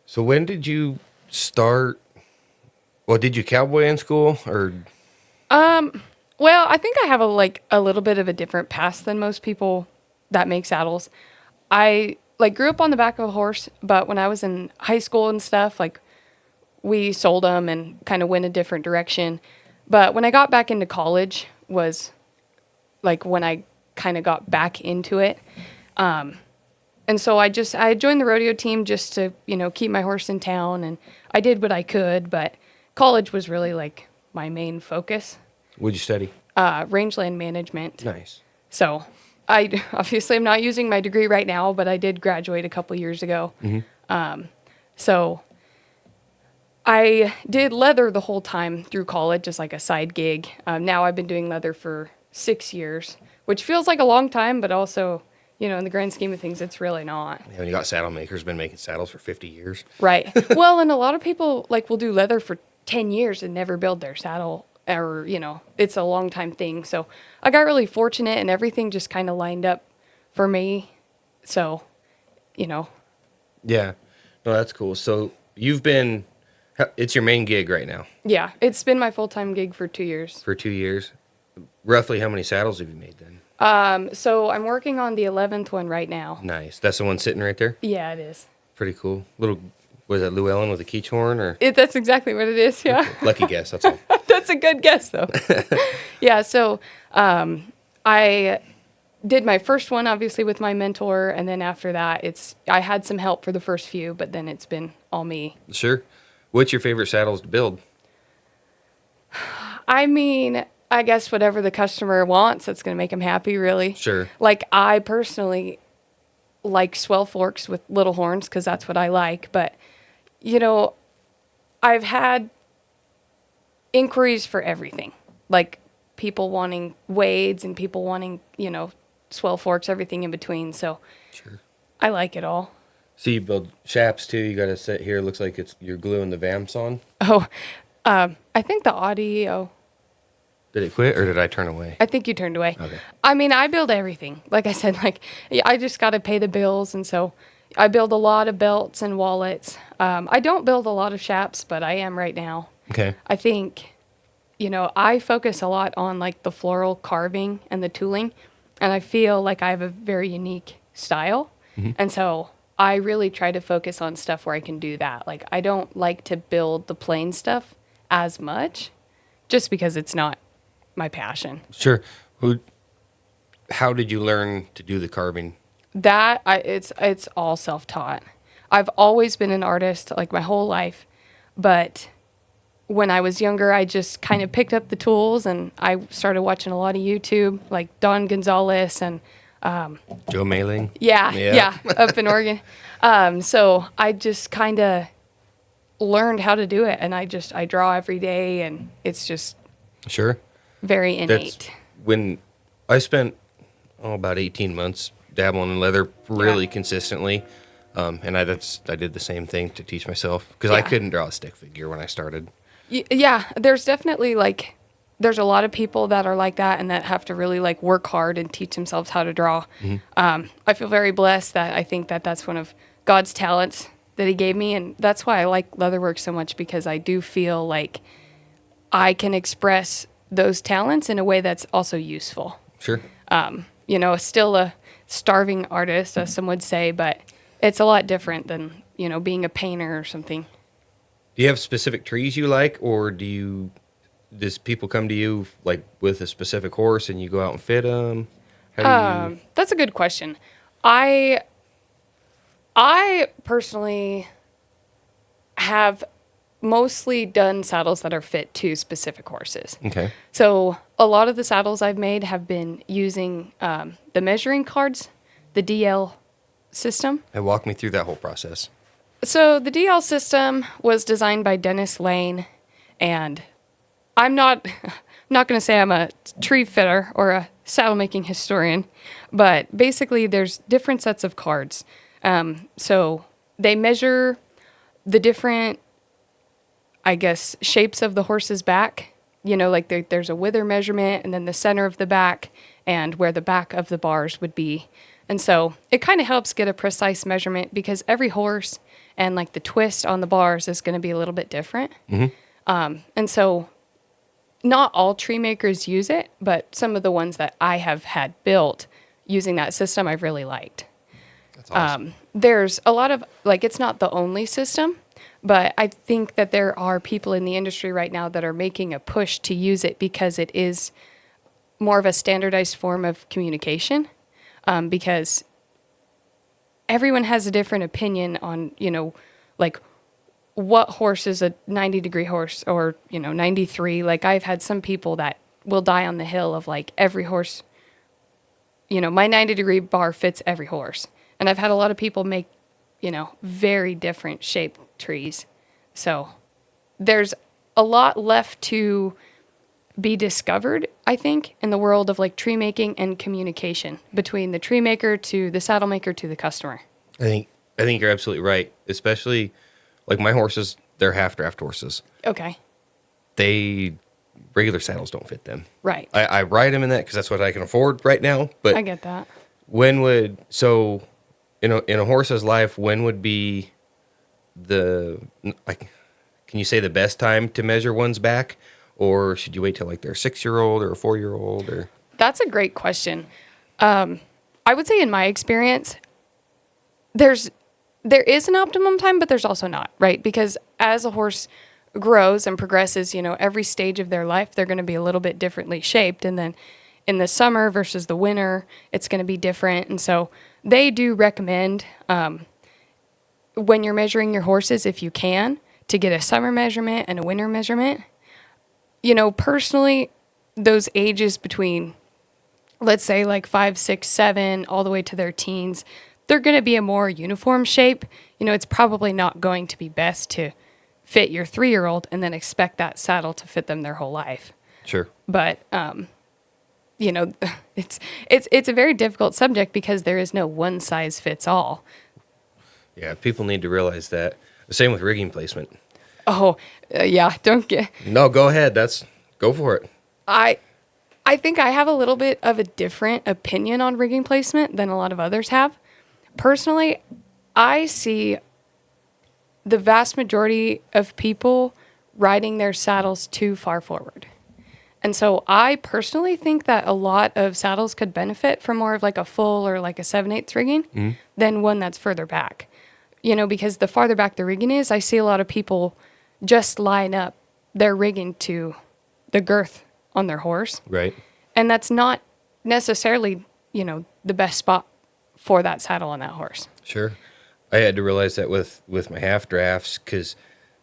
So when did you start? Well, did you cowboy in school or? Well, I think I have a little bit of a different past than most people that make saddles. I grew up on the back of a horse, but when I was in high school and stuff, we sold them and kind of went a different direction. But when I got back into college was when I kind of got back into it. And so I joined the rodeo team just to, keep my horse in town, and I did what I could, but college was really my main focus. What'd you study? Rangeland management. Nice. So I obviously I'm not using my degree right now, but I did graduate a couple years ago. So I did leather the whole time through college as a side gig. Now I've been doing leather for 6 years, which feels like a long time, but also, in the grand scheme of things, it's really not. Yeah, when you got saddle makers, been making saddles for 50 years. Right. Well, and a lot of people will do leather for 10 years and never build their saddle, or, it's a long time thing. So I got really fortunate and everything just kind of lined up for me. So, Yeah. No, that's cool. So it's your main gig right now. yeah, it's been my full-time gig for 2 years. For 2 years. Roughly how many saddles have you made then? So I'm working on the 11th one right now. Nice. That's the one sitting right there? Yeah, it is. Pretty cool. Was that Llewellyn with a Keech horn or? That's exactly what it is. Yeah. Lucky guess. That's all. That's a good guess though. Yeah. So, I did my first one obviously with my mentor. And then after that, I had some help for the first few, but then it's been all me. Sure. What's your favorite saddles to build? I mean, I guess whatever the customer wants, that's going to make them happy, really. Sure. I personally like swell forks with little horns because that's what I like. But, I've had inquiries for everything. People wanting wades and people wanting, swell forks, everything in between. So Sure. I like it all. So you build shaps too. You got a set here. Looks like you're gluing the vamps on. Oh, I think the audio. Did it quit or did I turn away? I think you turned away. Okay. I mean, I build everything. Like I said, yeah, I just got to pay the bills. And so I build a lot of belts and wallets. I don't build a lot of shaps, but I am right now. Okay. I think, I focus a lot on the floral carving and the tooling. And I feel like I have a very unique style. Mm-hmm. And so I really try to focus on stuff where I can do that. I don't like to build the plain stuff as much just because it's not my passion. Sure. How did you learn to do the carving? It's all self-taught. I've always been an artist my whole life, but when I was younger, I just kind of picked up the tools and I started watching a lot of YouTube, like Don Gonzalez and Joe Mailing? yeah, up in Oregon. So I just kind of learned how to do it, and I draw every day, and it's just Sure. very innate. That's when I spent about 18 months dabbling in leather really consistently. And I did the same thing to teach myself because I Yeah. couldn't draw a stick figure when I started. Yeah, there's definitely there's a lot of people that are like that and that have to really work hard and teach themselves how to draw. Mm-hmm. I feel very blessed that I think that that's one of God's talents that he gave me. And that's why I like leatherwork so much, because I do feel like I can express those talents in a way that's also useful. Sure. Still a starving artist, as some would say, but it's a lot different than, being a painter or something. Do you have specific trees you like, or does people come to you with a specific horse and you go out and fit them? How do you? That's a good question. I personally have mostly done saddles that are fit to specific horses. Okay. So a lot of the saddles I've made have been using the measuring cards, the DL system. And walk me through that whole process. So the DL system was designed by Dennis Lane, and I'm not going to say I'm a tree fitter or a saddle making historian, but basically there's different sets of cards. So they measure the different, I guess, shapes of the horse's back. There's a wither measurement, and then the center of the back and where the back of the bars would be. And so it kind of helps get a precise measurement because every horse and like the twist on the bars is going to be a little bit different. And so not all tree makers use it, but some of the ones that I have had built using that system, I've really liked. That's awesome. There's a lot of, like, it's not the only system, but I think that there are people in the industry right now that are making a push to use it because it is more of a standardized form of communication. Because everyone has a different opinion on, like what horse is a 90-degree horse or, 93. Like I've had some people that will die on the hill of like every horse, my 90-degree bar fits every horse. And I've had a lot of people make, very different shaped trees. So there's a lot left to be discovered, I think, in the world of like tree making and communication between the tree maker to the saddle maker to the customer. I think you're absolutely right. Especially like my horses, they're half draft horses. Okay. Regular saddles don't fit them. Right. I ride them in that because that's what I can afford right now. But I get that. In a horse's life, when would be can you say the best time to measure one's back? Or should you wait till like they're a 6-year-old or a 4-year-old or? That's a great question. I would say in my experience, there is an optimum time, but there's also not, right? Because as a horse grows and progresses, every stage of their life, they're going to be a little bit differently shaped. And then in the summer versus the winter, it's going to be different. And so they do recommend when you're measuring your horses, if you can, to get a summer measurement and a winter measurement. Personally, those ages between, let's say, like 5, 6, 7, all the way to their teens, they're going to be a more uniform shape. It's probably not going to be best to fit your 3-year-old and then expect that saddle to fit them their whole life. Sure. But, it's a very difficult subject because there is no one size fits all. Yeah, people need to realize that. The same with rigging placement. Oh, yeah, don't get... No, go ahead. Go for it. I think I have a little bit of a different opinion on rigging placement than a lot of others have. Personally, I see the vast majority of people riding their saddles too far forward. And so I personally think that a lot of saddles could benefit from more of like a full or like a 7/8 rigging than one that's further back. Because the farther back the rigging is, I see a lot of people just line up their rigging to the girth on their horse. Right. And that's not necessarily, the best spot for that saddle on that horse. Sure. I had to realize that with my half drafts because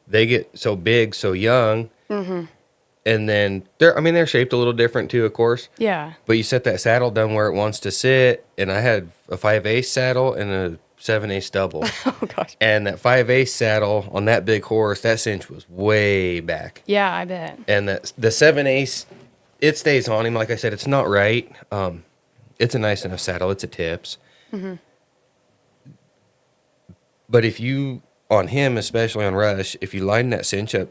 they get so big, so young. Mm-hmm. And then they're shaped a little different too, of course. Yeah. But you set that saddle down where it wants to sit. And I had a 5/8 saddle and a 7/8 double. Oh, gosh. And that 5/8 saddle on that big horse, that cinch was way back. Yeah, I bet. And the 7/8, it stays on him. Like I said, it's not right. It's a nice enough saddle. It's a tips. Mm-hmm. But if you, on him, especially on Rush, if you line that cinch up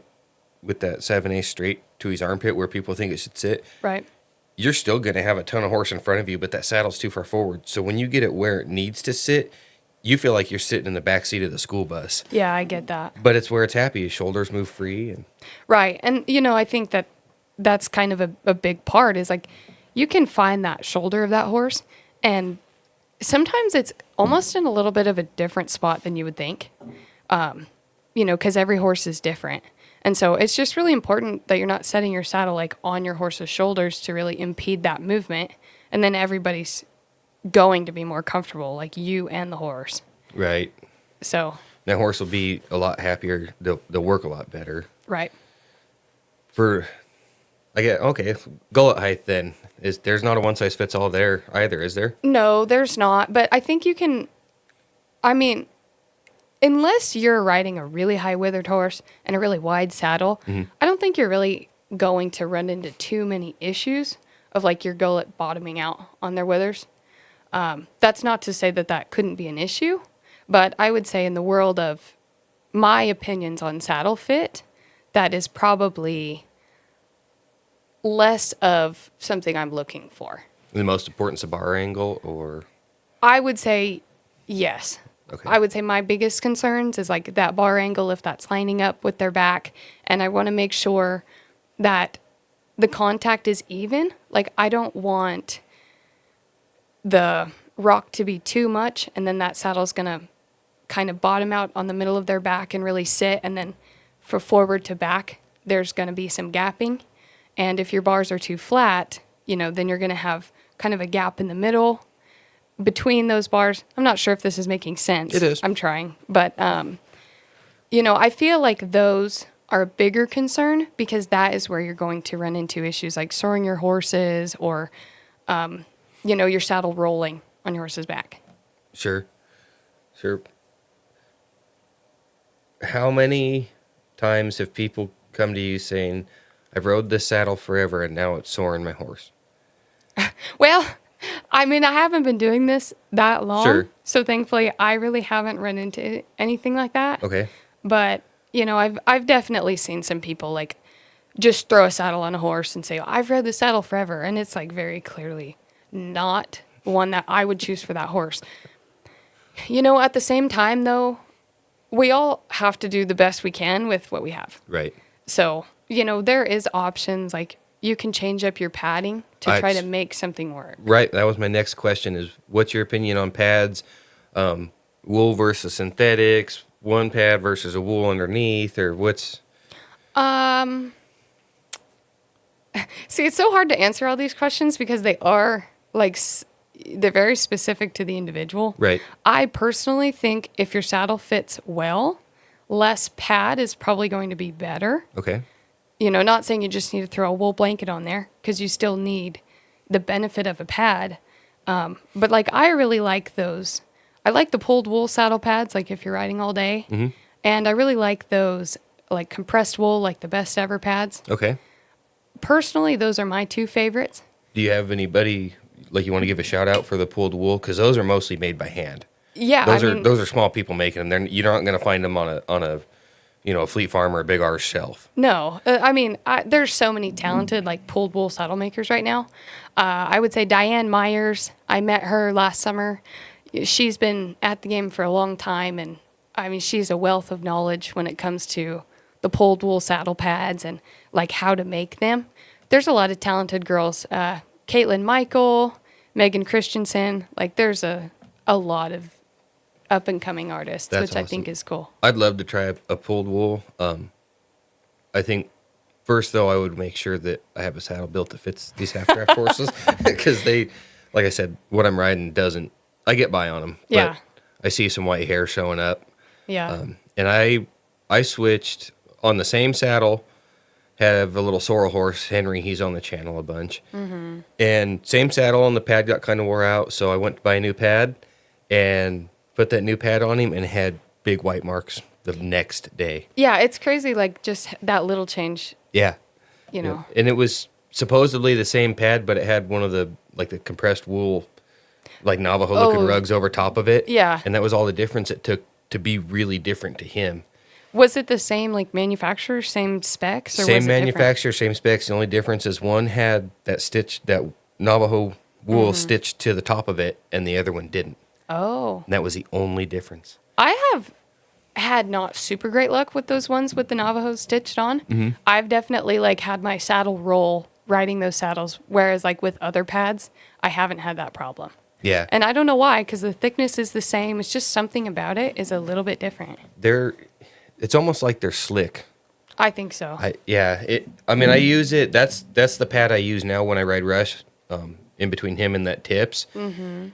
with that 7/8 straight to his armpit where people think it should sit, right, you're still going to have a ton of horse in front of you, but that saddle's too far forward. So when you get it where it needs to sit, you feel like you're sitting in the back seat of the school bus. Yeah, I get that. But it's where it's happy. His shoulders move free. Right. And, I think that's kind of a big part is like you can find that shoulder of that horse and sometimes it's almost in a little bit of a different spot than you would think, because every horse is different. And so it's just really important that you're not setting your saddle like on your horse's shoulders to really impede that movement. And then everybody's going to be more comfortable, like you and the horse. Right. So that horse will be a lot happier. They'll work a lot better. Right. Gullet height then. There's not a one size fits all there either, is there? No, there's not. But I think you can, unless you're riding a really high withered horse and a really wide saddle, I don't think you're really going to run into too many issues of like your gullet bottoming out on their withers. That's not to say that couldn't be an issue, but I would say in the world of my opinions on saddle fit, that is probably less of something I'm looking for. The most importance of bar angle or? I would say yes. Okay. I would say my biggest concerns is like that bar angle, if that's lining up with their back. And I want to make sure that the contact is even. Like, I don't want the rock to be too much, and then that saddle's going to kind of bottom out on the middle of their back and really sit. And then for forward to back, there's going to be some gapping. And if your bars are too flat, then you're going to have kind of a gap in the middle between those bars. I'm not sure if this is making sense. It is. I'm trying. But, I feel like those are a bigger concern because that is where you're going to run into issues like soring your horses or, your saddle rolling on your horse's back. Sure. How many times have people come to you saying, I've rode this saddle forever and now it's soring my horse? Well, I haven't been doing this that long. Sure. So thankfully, I really haven't run into anything like that. Okay. But, I've definitely seen some people like just throw a saddle on a horse and say, I've rode the saddle forever. And it's like very clearly not one that I would choose for that horse. At the same time, though, we all have to do the best we can with what we have. Right. So, there is options like you can change up your padding to try to make something work. Right. That was my next question is what's your opinion on pads, wool versus synthetics, one pad versus a wool underneath, or what's... See, it's so hard to answer all these questions because they are like, they're very specific to the individual. Right. I personally think if your saddle fits well, less pad is probably going to be better. Okay. Not saying you just need to throw a wool blanket on there because you still need the benefit of a pad. But like, I really like those. I like the pulled wool saddle pads, like if you're riding all day. Mm-hmm. And I really like those like compressed wool, like the best ever pads. Okay. Personally, those are my two favorites. Do you have anybody, like you want to give a shout out for the pulled wool? Because those are mostly made by hand. Yeah. Those are small people making them. You're not going to find them on a a Fleet Farm or a Big R shelf. No, there's so many talented like pulled wool saddle makers right now. I would say Diane Myers. I met her last summer. She's been at the game for a long time, and she's a wealth of knowledge when it comes to the pulled wool saddle pads and like how to make them. There's a lot of talented girls. Caitlin Michael, Megan Christensen. Like there's a lot of up and coming artists, That's which awesome. I think is cool. I'd love to try a pulled wool. I think first though I would make sure that I have a saddle built that fits these half draft horses because they, like I said, what I'm riding doesn't. I get by on them. Yeah. But I see some white hair showing up. Yeah. And I switched on the same saddle. Have a little sorrel horse, Henry. He's on the channel a bunch. Mm-hmm. And same saddle, and the pad got kind of wore out. So I went to buy a new pad and put that new pad on him and had big white marks the next day. Yeah, it's crazy, like just that little change. Yeah. Yeah. And it was supposedly the same pad, but it had one of the compressed wool, like Navajo looking rugs over top of it. Yeah. And that was all the difference it took to be really different to him. Was it the same like manufacturer, same specs? Or Same was it manufacturer, same specs. The only difference is one had that Navajo wool stitched to the top of it, and the other one didn't. Oh. And that was the only difference. I have had not super great luck with those ones with the Navajo stitched on. Mm-hmm. I've definitely like had my saddle roll riding those saddles, whereas like with other pads, I haven't had that problem. Yeah. And I don't know why, because the thickness is the same. It's just something about it is a little bit different. It's almost like they're slick. I think so. I use it. That's the pad I use now when I ride rush, in between him and that tips. Mm-hmm.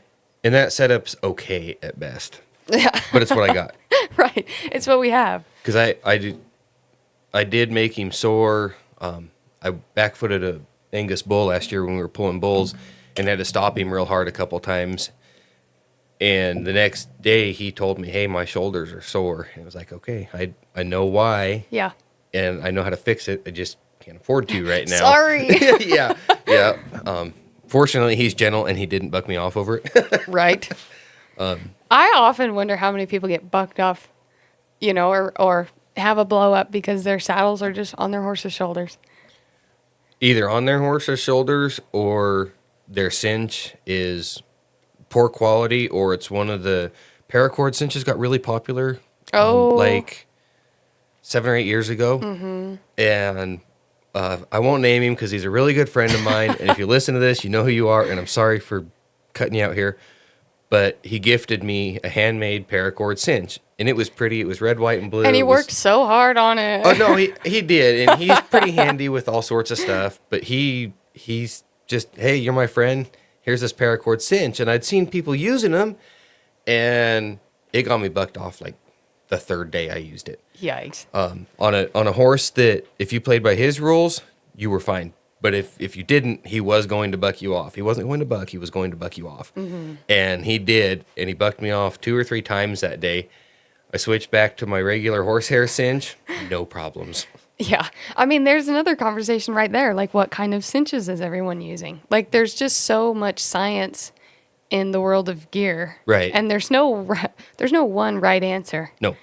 And that setup's okay at best. Yeah. But it's what I got. Right. It's what we have. Because I did make him sore. I backfooted a Angus bull last year when we were pulling bulls and had to stop him real hard a couple times. And the next day he told me, hey, my shoulders are sore. And I was like, okay, I know why. Yeah. And I know how to fix it. I just can't afford to right now. Sorry. Yeah. Fortunately, he's gentle and he didn't buck me off over it. Right. I often wonder how many people get bucked off, or have a blow up because their saddles are just on their horse's shoulders. Either on their horse's shoulders or their cinch is poor quality, or it's one of the paracord cinches got really popular. Oh. Like 7 or 8 years ago. Mm-hmm. And I won't name him because he's a really good friend of mine. And if you listen to this, you know who you are. And I'm sorry for cutting you out here. But he gifted me a handmade paracord cinch. And it was pretty. It was red, white, and blue. And he worked so hard on it. Oh, no, he did. And he's pretty handy with all sorts of stuff. But he's just, hey, you're my friend. Here's this paracord cinch. And I'd seen people using them. And it got me bucked off like the third day I used it. Yikes. On a horse that if you played by his rules, you were fine. But if you didn't, he was going to buck you off. He wasn't going to buck, he was going to buck you off. Mm-hmm. And he did, and he bucked me off 2 or 3 times that day. I switched back to my regular horsehair cinch, no problems. Yeah. I mean, there's another conversation right there. Like, what kind of cinches is everyone using? Like, there's just so much science in the world of gear. Right. And there's no one right answer. No.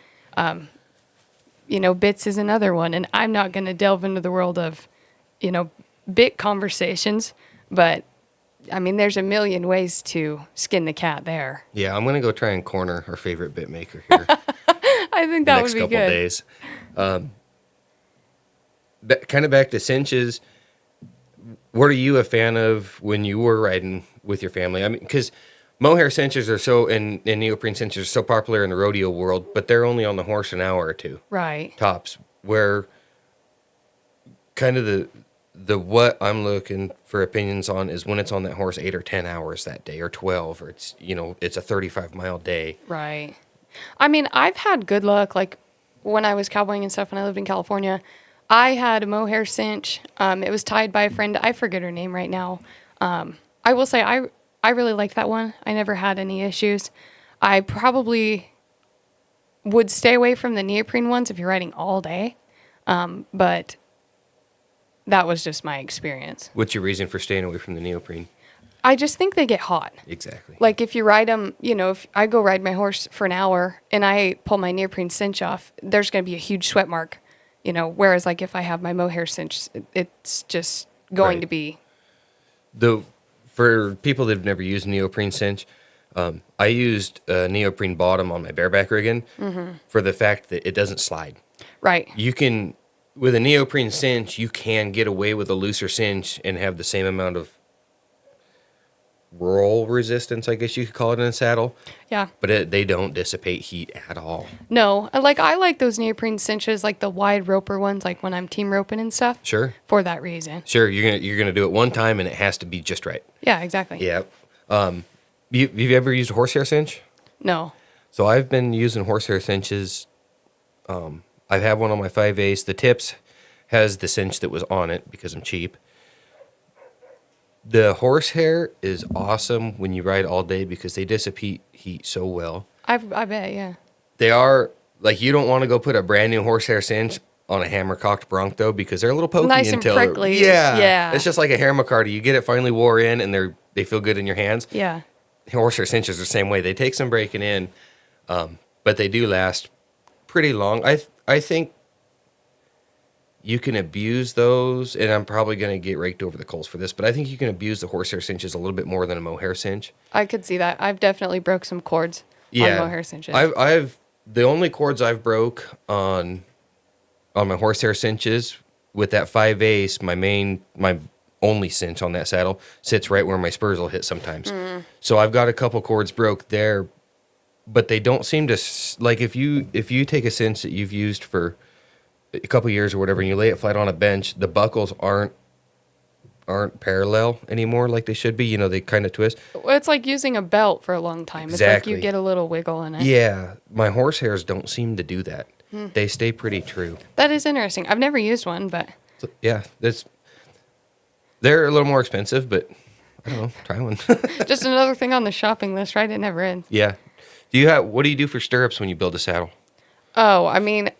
Bits is another one. And I'm not going to delve into the world of, bit conversations. But, I mean, there's a million ways to skin the cat there. Yeah, I'm going to go try and corner our favorite bit maker here. I think that would be good. Next couple days. Kind of back to cinches. What are you a fan of when you were riding with your family? I mean, because mohair cinches are and neoprene cinches are so popular in the rodeo world, but they're only on the horse an hour or two. Right. Tops. Where kind of the what I'm looking for opinions on is when it's on that horse 8 or 10 hours that day, or 12, or it's a 35-mile day. Right. I mean, I've had good luck. Like when I was cowboying and stuff when I lived in California, I had a mohair cinch. It was tied by a friend. I forget her name right now. I will say I really liked that one. I never had any issues. I probably would stay away from the neoprene ones if you're riding all day. But that was just my experience. What's your reason for staying away from the neoprene? I just think they get hot. Exactly. Like if you ride them, if I go ride my horse for an hour and I pull my neoprene cinch off, there's going to be a huge sweat mark. Whereas like if I have my mohair cinch, it's just going to be. For people that have never used neoprene cinch, I used a neoprene bottom on my bareback rigging for the fact that it doesn't slide. Right. You can, with a neoprene cinch, you can get away with a looser cinch and have the same amount of roll resistance, I guess you could call it, in a saddle. Yeah. But they don't dissipate heat at all. No. I like those neoprene cinches, like the wide roper ones, like when I'm team roping and stuff. Sure. For that reason. Sure, you're gonna do it one time and it has to be just right. Yeah, exactly. Yeah. You ever used a horsehair cinch? No. So I've been using horsehair cinches. I have one on my 5/8. The tips has the cinch that was on it because I'm cheap. The horsehair is awesome when you ride all day because they dissipate heat so well. I bet, yeah. They are, like, you don't want to go put a brand new horsehair cinch on a hammer-cocked bronc, though, because they're a little pokey nice until... and prickly. Yeah. It's just like a hammer cardi. You get it finally wore in, and they feel good in your hands. Yeah. Horsehair cinches are the same way. They take some breaking in, but they do last pretty long. I think you can abuse those, and I'm probably going to get raked over the coals for this, but I think you can abuse the horsehair cinches a little bit more than a mohair cinch. I could see that. I've definitely broke some cords on mohair cinches. The only cords I've broke on my horsehair cinches with that 5/8, my only cinch on that saddle sits right where my spurs will hit sometimes. So I've got a couple cords broke there, but they don't seem to, like, if you take a cinch that you've used for a couple years or whatever and you lay it flat on a bench, the buckles aren't parallel anymore like they should be. They kind of twist. Well, it's like using a belt for a long time. Exactly. It's like you get a little wiggle in it. Yeah, my horsehairs don't seem to do that. They stay pretty true. That is interesting. I've never used one, but... So, yeah, they're a little more expensive, but I don't know, try one. Just another thing on the shopping list, right? It never ends. Yeah. What do you do for stirrups when you build a saddle? Oh, I mean,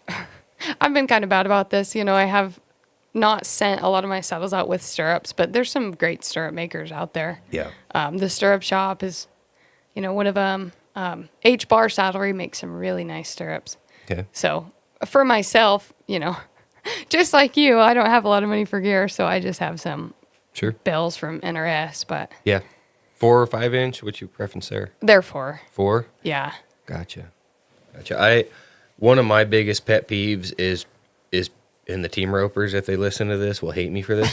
I've been kind of bad about this. I have not sent a lot of my saddles out with stirrups, but there's some great stirrup makers out there. Yeah. The Stirrup Shop is, one of them. H-Bar Saddlery makes some really nice stirrups. Okay. So for myself, just like you, I don't have a lot of money for gear, so I just have some Sure. bells from NRS, but... Yeah. 4 or 5 inch? What's your preference there? They're 4. 4? Yeah. Gotcha. One of my biggest pet peeves is and the team ropers, if they listen to this, will hate me for this.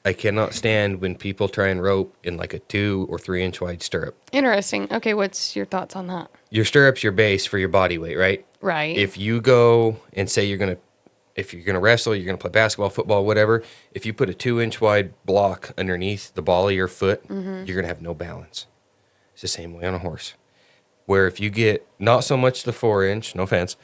I cannot stand when people try and rope in like a 2 or 3 inch wide stirrup. Interesting. Okay, what's your thoughts on that? Your stirrup's your base for your body weight, right? Right. If you go and say if you're gonna wrestle, you're gonna play basketball, football, whatever. If you put a 2 inch wide block underneath the ball of your foot, you're gonna have no balance. It's the same way on a horse. Where if you get not so much the 4 inch, no offense,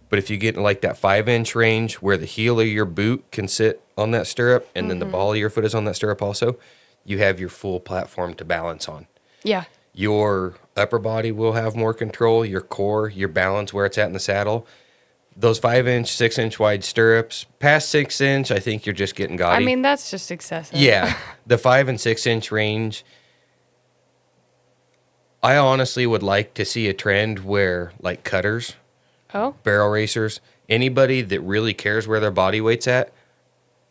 but if you get in like that 5 inch range where the heel of your boot can sit on that stirrup and then the ball of your foot is on that stirrup also, you have your full platform to balance on. Yeah. Your upper body will have more control, your core, your balance, where it's at in the saddle. Those 5 inch, 6 inch wide stirrups, past 6 inch, I think you're just getting gaudy. I mean, that's just excessive. Yeah. The 5 and 6 inch range, I honestly would like to see a trend where, like cutters, Oh? barrel racers, anybody that really cares where their body weight's at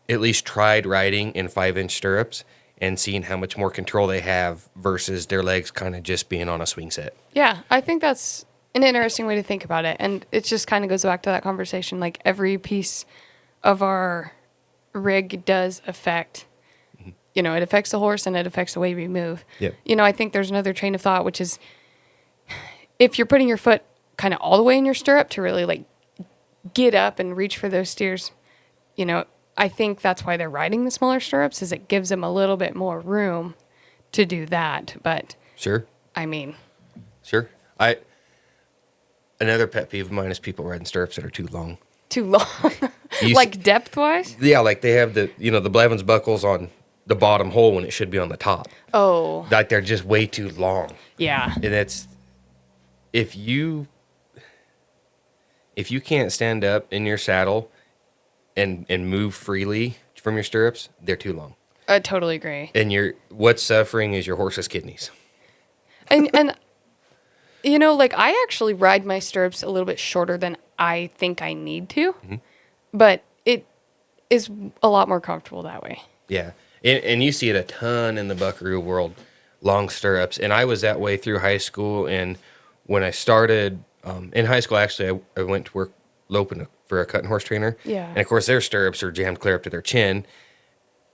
least tried riding in 5 inch stirrups and seeing how much more control they have versus their legs kind of just being on a swing set. Yeah, I think that's an interesting way to think about it. And it just kind of goes back to that conversation. Like every piece of our rig does affect, it affects the horse and it affects the way we move. Yep. I think there's another train of thought, which is if you're putting your foot kind of all the way in your stirrup to really like get up and reach for those steers, I think that's why they're riding the smaller stirrups, is it gives them a little bit more room to do that. But Sure. I mean, Sure. Another pet peeve of mine is people riding stirrups that are too long. too long, like depth wise. Yeah, like they have the Blevins buckles on the bottom hole when it should be on the top. Oh, Like they're just way too long. yeah. And it's if you can't stand up in your saddle and move freely from your stirrups, they're too long. I totally agree. And what's suffering is your horse's kidneys. And like I actually ride my stirrups a little bit shorter than I think I need to, but it is a lot more comfortable that way. Yeah. And you see it a ton in the buckaroo world, long stirrups. And I was that way through high school. And when I started in high school, actually, I went to work loping for a cutting horse trainer. Yeah. And of course, their stirrups are jammed clear up to their chin.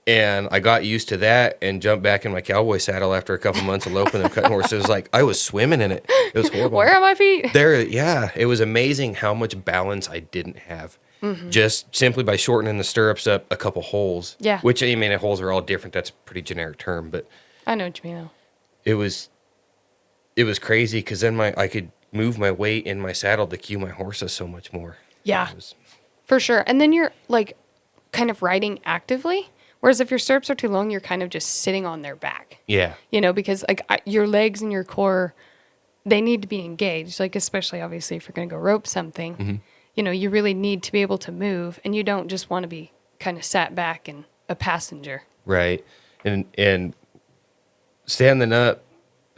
And I got used to that and jumped back in my cowboy saddle after a couple months of loping and cutting horses. Like I was swimming in it. It was horrible. Where are my feet? Yeah, it was amazing how much balance I didn't have. Just simply by shortening the stirrups up a couple holes. Yeah. Which, I mean, holes are all different. That's a pretty generic term. But I know what you mean, though. it was crazy because then I could move my weight in my saddle to cue my horses so much more. Yeah, It was- for sure. And then you're like kind of riding actively. Whereas if your stirrups are too long, you're kind of just sitting on their back. yeah. Because like your legs and your core, they need to be engaged. Like especially obviously if you're going to go rope something, you really need to be able to move, and you don't just want to be kind of sat back and a passenger. Right. And standing up,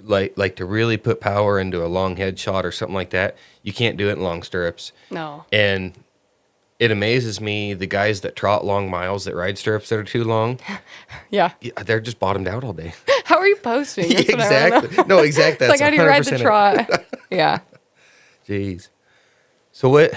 like to really put power into a long head shot or something like that, you can't do it in long stirrups. No. And it amazes me the guys that trot long miles that ride stirrups that are too long. Yeah. They're just bottomed out all day. How are you posting? That's what I wanna know. Exactly. No, exactly. It's like, That's how do you ride 100% the it. trot? Yeah. Jeez. So what?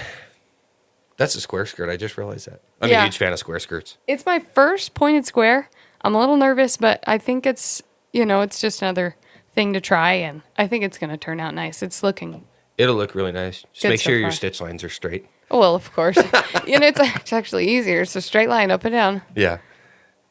That's a square skirt. I just realized that. I'm Yeah. a huge fan of square skirts. It's my first pointed square. I'm a little nervous, but I think it's, it's just another thing to try, and I think it's going to turn out nice. It's looking, It'll look really nice. Just Good make so sure your far. stitch lines are straight. well, of course. It's actually easier. It's a straight line up and down. Yeah.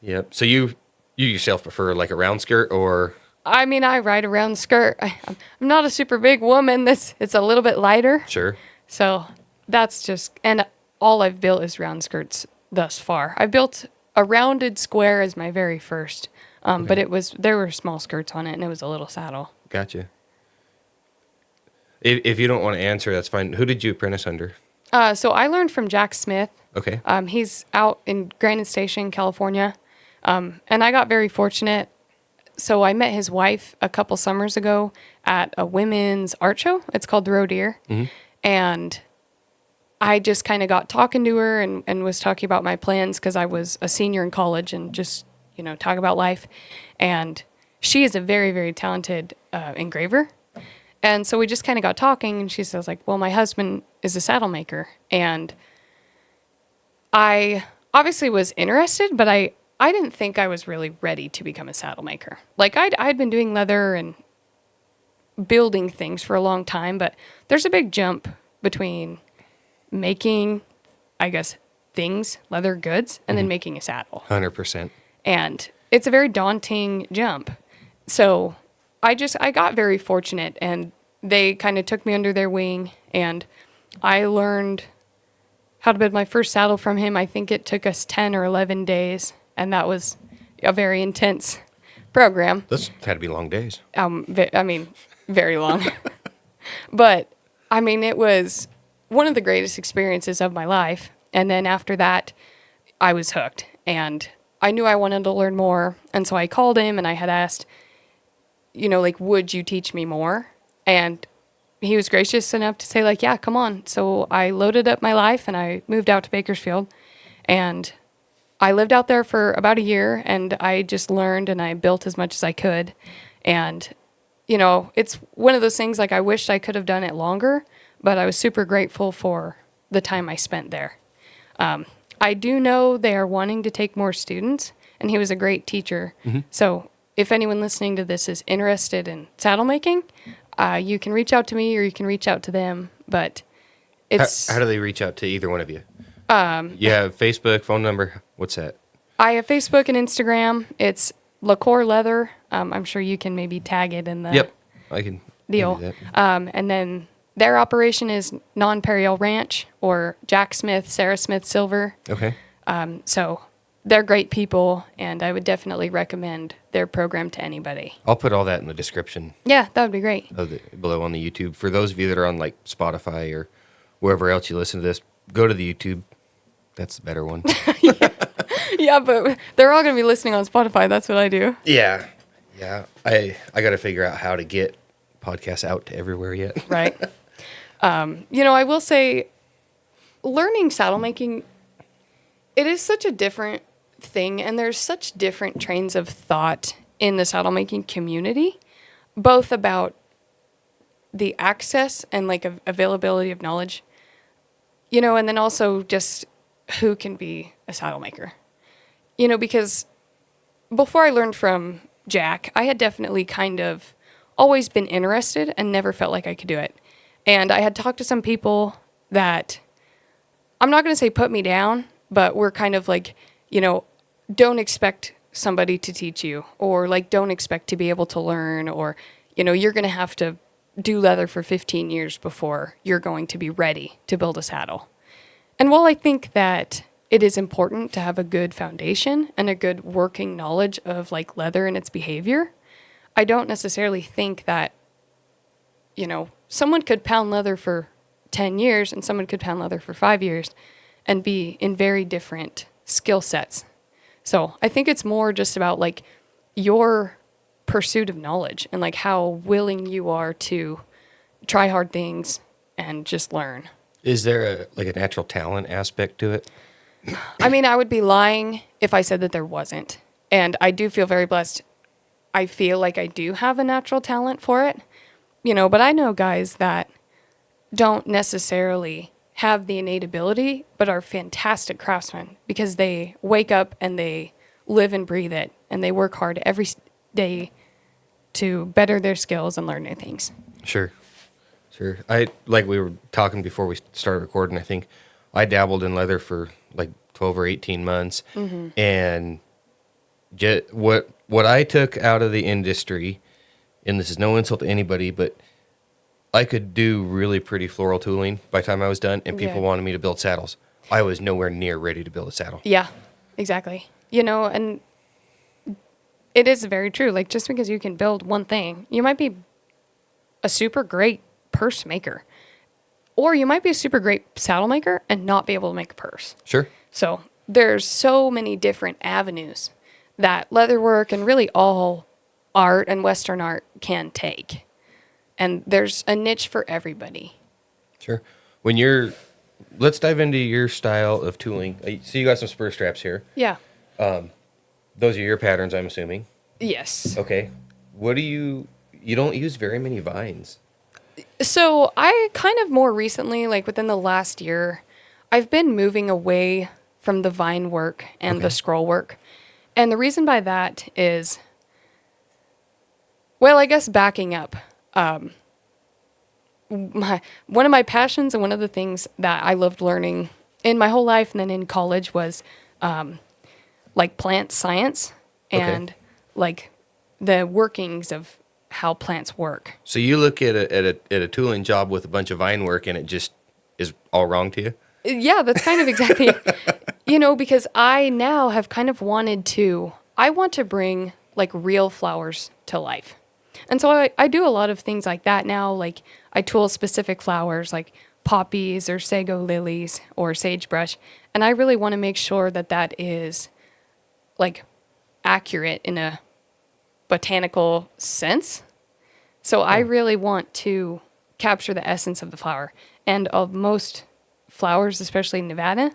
Yep. So you yourself prefer like a round skirt or? I mean, I ride a round skirt. I'm not a super big woman. It's a little bit lighter. Sure. So that's just, and all I've built is round skirts thus far. I built a rounded square as my very first, but there were small skirts on it, and it was a little saddle. Gotcha. If you don't want to answer, that's fine. Who did you apprentice under? So I learned from Jack Smith. Okay. He's out in Granite Station, California, and I got very fortunate. So I met his wife a couple summers ago at a women's art show. It's called the Roe Deer, and I just kind of got talking to her and was talking about my plans because I was a senior in college and just talk about life. And she is a very, very talented engraver. And so we just kind of got talking, and she says, like, well, my husband is a saddle maker. And I obviously was interested, but I didn't think I was really ready to become a saddle maker. Like, I'd been doing leather and building things for a long time, but there's a big jump between making, I guess, things, leather goods, and then making a saddle. 100%. And it's a very daunting jump. So I got very fortunate, and they kind of took me under their wing, and I learned how to build my first saddle from him. I think it took us 10 or 11 days, and that was a very intense program. Those had to be long days. Very long. But, it was one of the greatest experiences of my life. And then after that, I was hooked, and I knew I wanted to learn more. And so I called him, and I had asked, would you teach me more? And he was gracious enough to say, like, yeah, come on. So I loaded up my life, and I moved out to Bakersfield, and I lived out there for about a year, and I just learned, and I built as much as I could. And, it's one of those things, like, I wished I could have done it longer, but I was super grateful for the time I spent there. I do know they are wanting to take more students, and he was a great teacher. Mm-hmm. So if anyone listening to this is interested in saddle making, you can reach out to me, or you can reach out to them. But it's how do they reach out to either one of you? You have Facebook, phone number. What's that? I have Facebook and Instagram. It's Lackore Leather. I'm sure you can maybe tag it in the Yep, I can deal. do that. And then their operation is Non-Periel Ranch, or Jack Smith, Sarah Smith Silver. Okay. So they're great people, and I would definitely recommend their program to anybody. I'll put all that in the description. Yeah, that would be great. Below on the YouTube. For those of you that are on like Spotify or wherever else you listen to this, go to the YouTube. That's the better one. Yeah, but they're all going to be listening on Spotify. That's what I do. Yeah. I got to figure out how to get podcasts out to everywhere yet. Right. I will say, learning saddle making, it is such a different thing, and there's such different trains of thought in the saddle making community, both about the access and like availability of knowledge, and then also just who can be a saddle maker. Because before I learned from Jack, I had definitely kind of always been interested and never felt like I could do it. And I had talked to some people that, I'm not going to say put me down, but were kind of like, don't expect somebody to teach you, or like, don't expect to be able to learn, or, you're going to have to do leather for 15 years before you're going to be ready to build a saddle. And while I think that it is important to have a good foundation and a good working knowledge of like leather and its behavior, I don't necessarily think that, someone could pound leather for 10 years and someone could pound leather for 5 years and be in very different skill sets. So I think it's more just about like your pursuit of knowledge and like how willing you are to try hard things and just learn. Is there a natural talent aspect to it? I would be lying if I said that there wasn't. And I do feel very blessed. I feel like I do have a natural talent for it, but I know guys that don't necessarily have the innate ability, but are fantastic craftsmen because they wake up and they live and breathe it, and they work hard every day to better their skills and learn new things. Sure. Like we were talking before we started recording, I think I dabbled in leather for like 12 or 18 months. Mm-hmm. And what I took out of the industry, and this is no insult to anybody, but I could do really pretty floral tooling by the time I was done, and people wanted me to build saddles. I was nowhere near ready to build a saddle. Yeah, exactly. And it is very true. Like, just because you can build one thing, you might be a super great purse maker, or you might be a super great saddle maker and not be able to make a purse. Sure. So there's so many different avenues that leatherwork and really all art and Western art can take. And there's a niche for everybody. Sure. Let's dive into your style of tooling. So you got some spur straps here. Yeah. Those are your patterns, I'm assuming. Yes. Okay. What do you don't use very many vines. So I kind of more recently, like within the last year, I've been moving away from the vine work and the Okay. scroll work. And the reason by that is, well, I guess backing up, one of my passions and one of the things that I loved learning in my whole life and then in college was like plant science and like the workings of how plants work. So you look at a tooling job with a bunch of vine work and it just is all wrong to you? Yeah, that's kind of exactly it. Because I now have kind of I want to bring like real flowers to life. And so I do a lot of things like that now. Like I tool specific flowers like poppies or sago lilies or sagebrush. And I really want to make sure that that is like accurate in a botanical sense. So I really want to capture the essence of the flower. And of most flowers, especially in Nevada,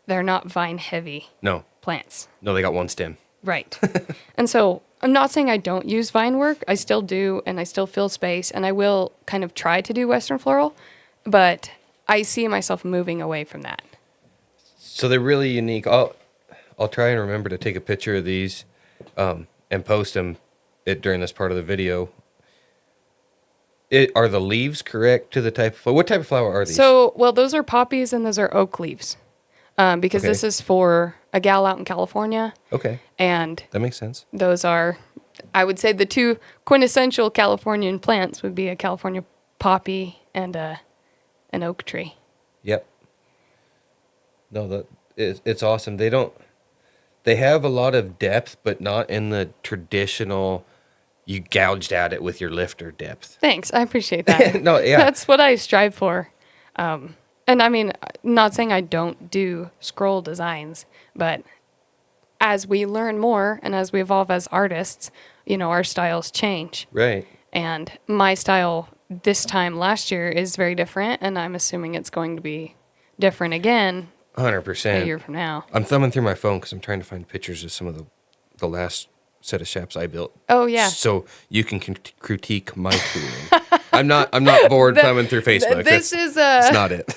they're not vine heavy No. plants. No, they got one stem. Right. And so I'm not saying I don't use vine work. I still do, and I still fill space, and I will kind of try to do Western floral, but I see myself moving away from that. So they're really unique. I'll try and remember to take a picture of these and post them during this part of the video. Are the leaves correct to the type of flower? What type of flower are these? So, well, those are poppies and those are oak leaves, because Okay. this is for a gal out in California, Okay, and that makes sense. those are, I would say, the two quintessential Californian plants would be a California poppy and an oak tree. Yep. No, it's awesome. They have a lot of depth, but not in the traditional, you gouged at it with your lifter depth. Thanks, I appreciate that. No, yeah. That's what I strive for. And I mean, not saying I don't do scroll designs, but as we learn more and as we evolve as artists, our styles change. Right. And my style this time last year is very different, and I'm assuming it's going to be different again a 100%. year from now. I'm thumbing through my phone because I'm trying to find pictures of some of the last set of shaps I built. Oh, yeah. So you can critique my tooling. I'm not bored thumbing through Facebook. This is That's not it.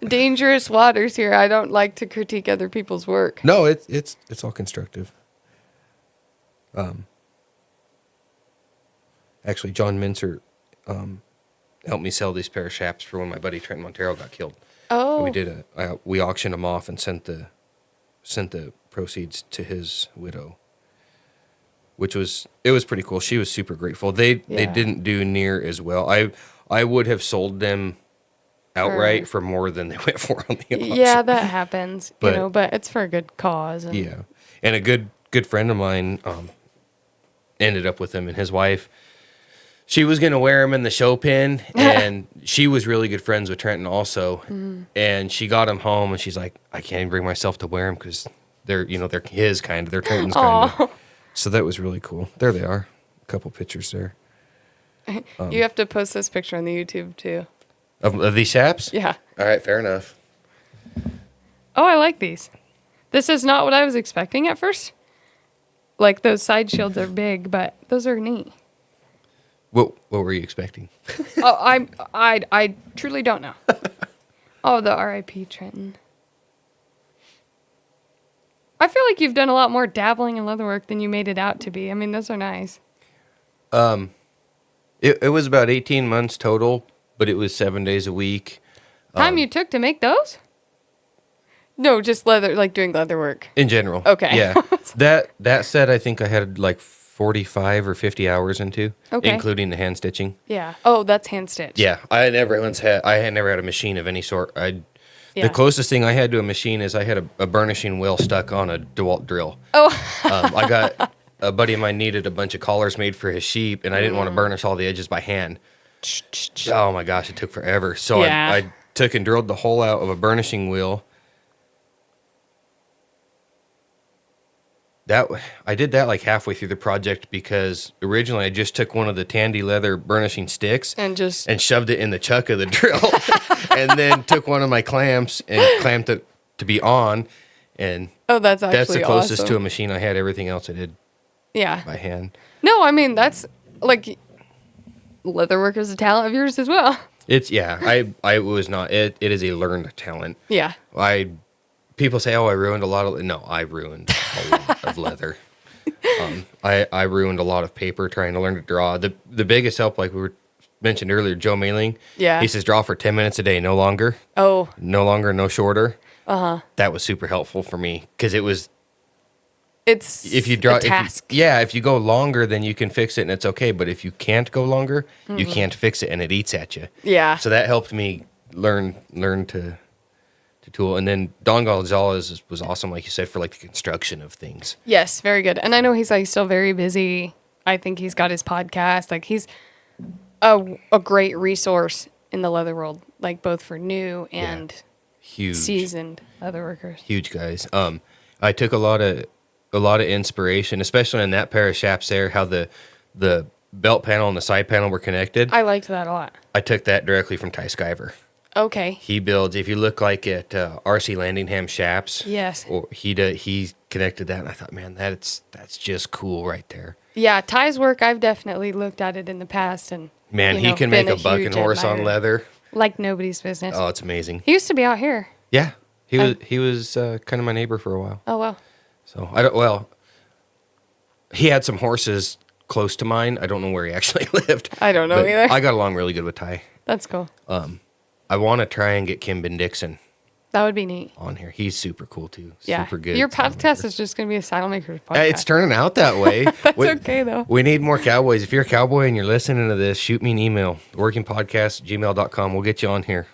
dangerous waters here. I don't like to critique other people's work. No, it's all constructive. Actually, John Mincer helped me sell these pair of shaps for when my buddy Trent Montero got killed. Oh. We auctioned them off and sent the proceeds to his widow, which was pretty cool. She was super grateful. They Yeah. didn't do near as well. I would have sold them outright for more than they went for on the auction. Yeah, that happens, But- but it's for a good cause. And Yeah, and a good friend of mine ended up with him, and his wife. She was gonna wear him in the show pin, and she was really good friends with Trenton also. And she got him home, and she's like, "I can't even bring myself to wear him because they're his kind, they're Trenton's kind." Aw. So that was really cool. There they are, a couple pictures there You have to post this picture on the YouTube too. of these shaps. Yeah. All right, fair enough. Oh, I like these. This is not what I was expecting at first. Like those side shields are big, but those are neat. What were you expecting? Oh, I truly don't know. Oh, the R.I.P. Trenton. I feel like you've done a lot more dabbling in leatherwork than you made it out to be. I mean, those are nice. It was about 18 months total, but it was 7 days a week. Time you took to make those? No, just doing leather work. In general. Okay. Yeah. That said, I think I had like 45 or 50 hours into, Okay. including the hand stitching. Yeah. Oh, that's hand stitched. Yeah, I had never had a machine of any sort. Yeah. The closest thing I had to a machine is I had a burnishing wheel stuck on a DeWalt drill. Oh. I got a buddy of mine needed a bunch of collars made for his sheep, and I didn't want to burnish all the edges by hand. Oh my gosh, it took forever. So Yeah. I took and drilled the hole out of a burnishing wheel. I did that like halfway through the project because originally I just took one of the Tandy leather burnishing sticks And just and shoved it in the chuck of the drill, and then took one of my clamps and clamped it to be on, and that's actually that's the closest awesome. to a machine I had. Everything else I did Yeah. by hand. No, I mean, that's like leatherwork is a talent of yours as well. It's yeah. I was not. It is a learned talent. Yeah. People say, "Oh, I ruined a lot of." No, I ruined a lot of leather. I ruined a lot of paper trying to learn to draw. The biggest help, like we were mentioned earlier, Joe Mailing. Yeah. He says draw for 10 minutes a day, no longer. Oh. No longer, no shorter. Uh-huh. That was super helpful for me because it was It's if you draw a task. if you go longer, then you can fix it and it's okay. But if you can't go longer, you can't fix it and it eats at you. Yeah. So that helped me learn to tool. And then Don Gonzalez was awesome, like you said, for like the construction of things. Yes, very good. And I know he's like still very busy. I think he's got his podcast. Like he's a great resource in the leather world, like both for new and Huge. seasoned leather workers. Huge guys. I took a lot of inspiration, especially in that pair of shaps there, how the belt panel and the side panel were connected. I liked that a lot. I took that directly from Ty Skyver. Okay. He builds, if you look like at RC Landingham shaps, Yes. or he connected that, and I thought, man, that's just cool right there. Yeah, Ty's work, I've definitely looked at it in the past, and Man, he can make been a bucking huge horse on admirer. leather. Like nobody's business. Oh, it's amazing. He used to be out here. Yeah, he was kind of my neighbor for a while. Oh well. So he had some horses close to mine. I don't know where he actually lived. I don't know but either. I got along really good with Ty. That's cool. I want to try and get Kim Ben Dixon That would be neat. on here. He's super cool too. Yeah. Super good. Your saddle podcast maker. is just going to be a saddle maker's podcast. Hey, it's turning out that way. That's okay, though. We need more cowboys. If you're a cowboy and you're listening to this, shoot me an email. workingpodcast@gmail.com. We'll get you on here.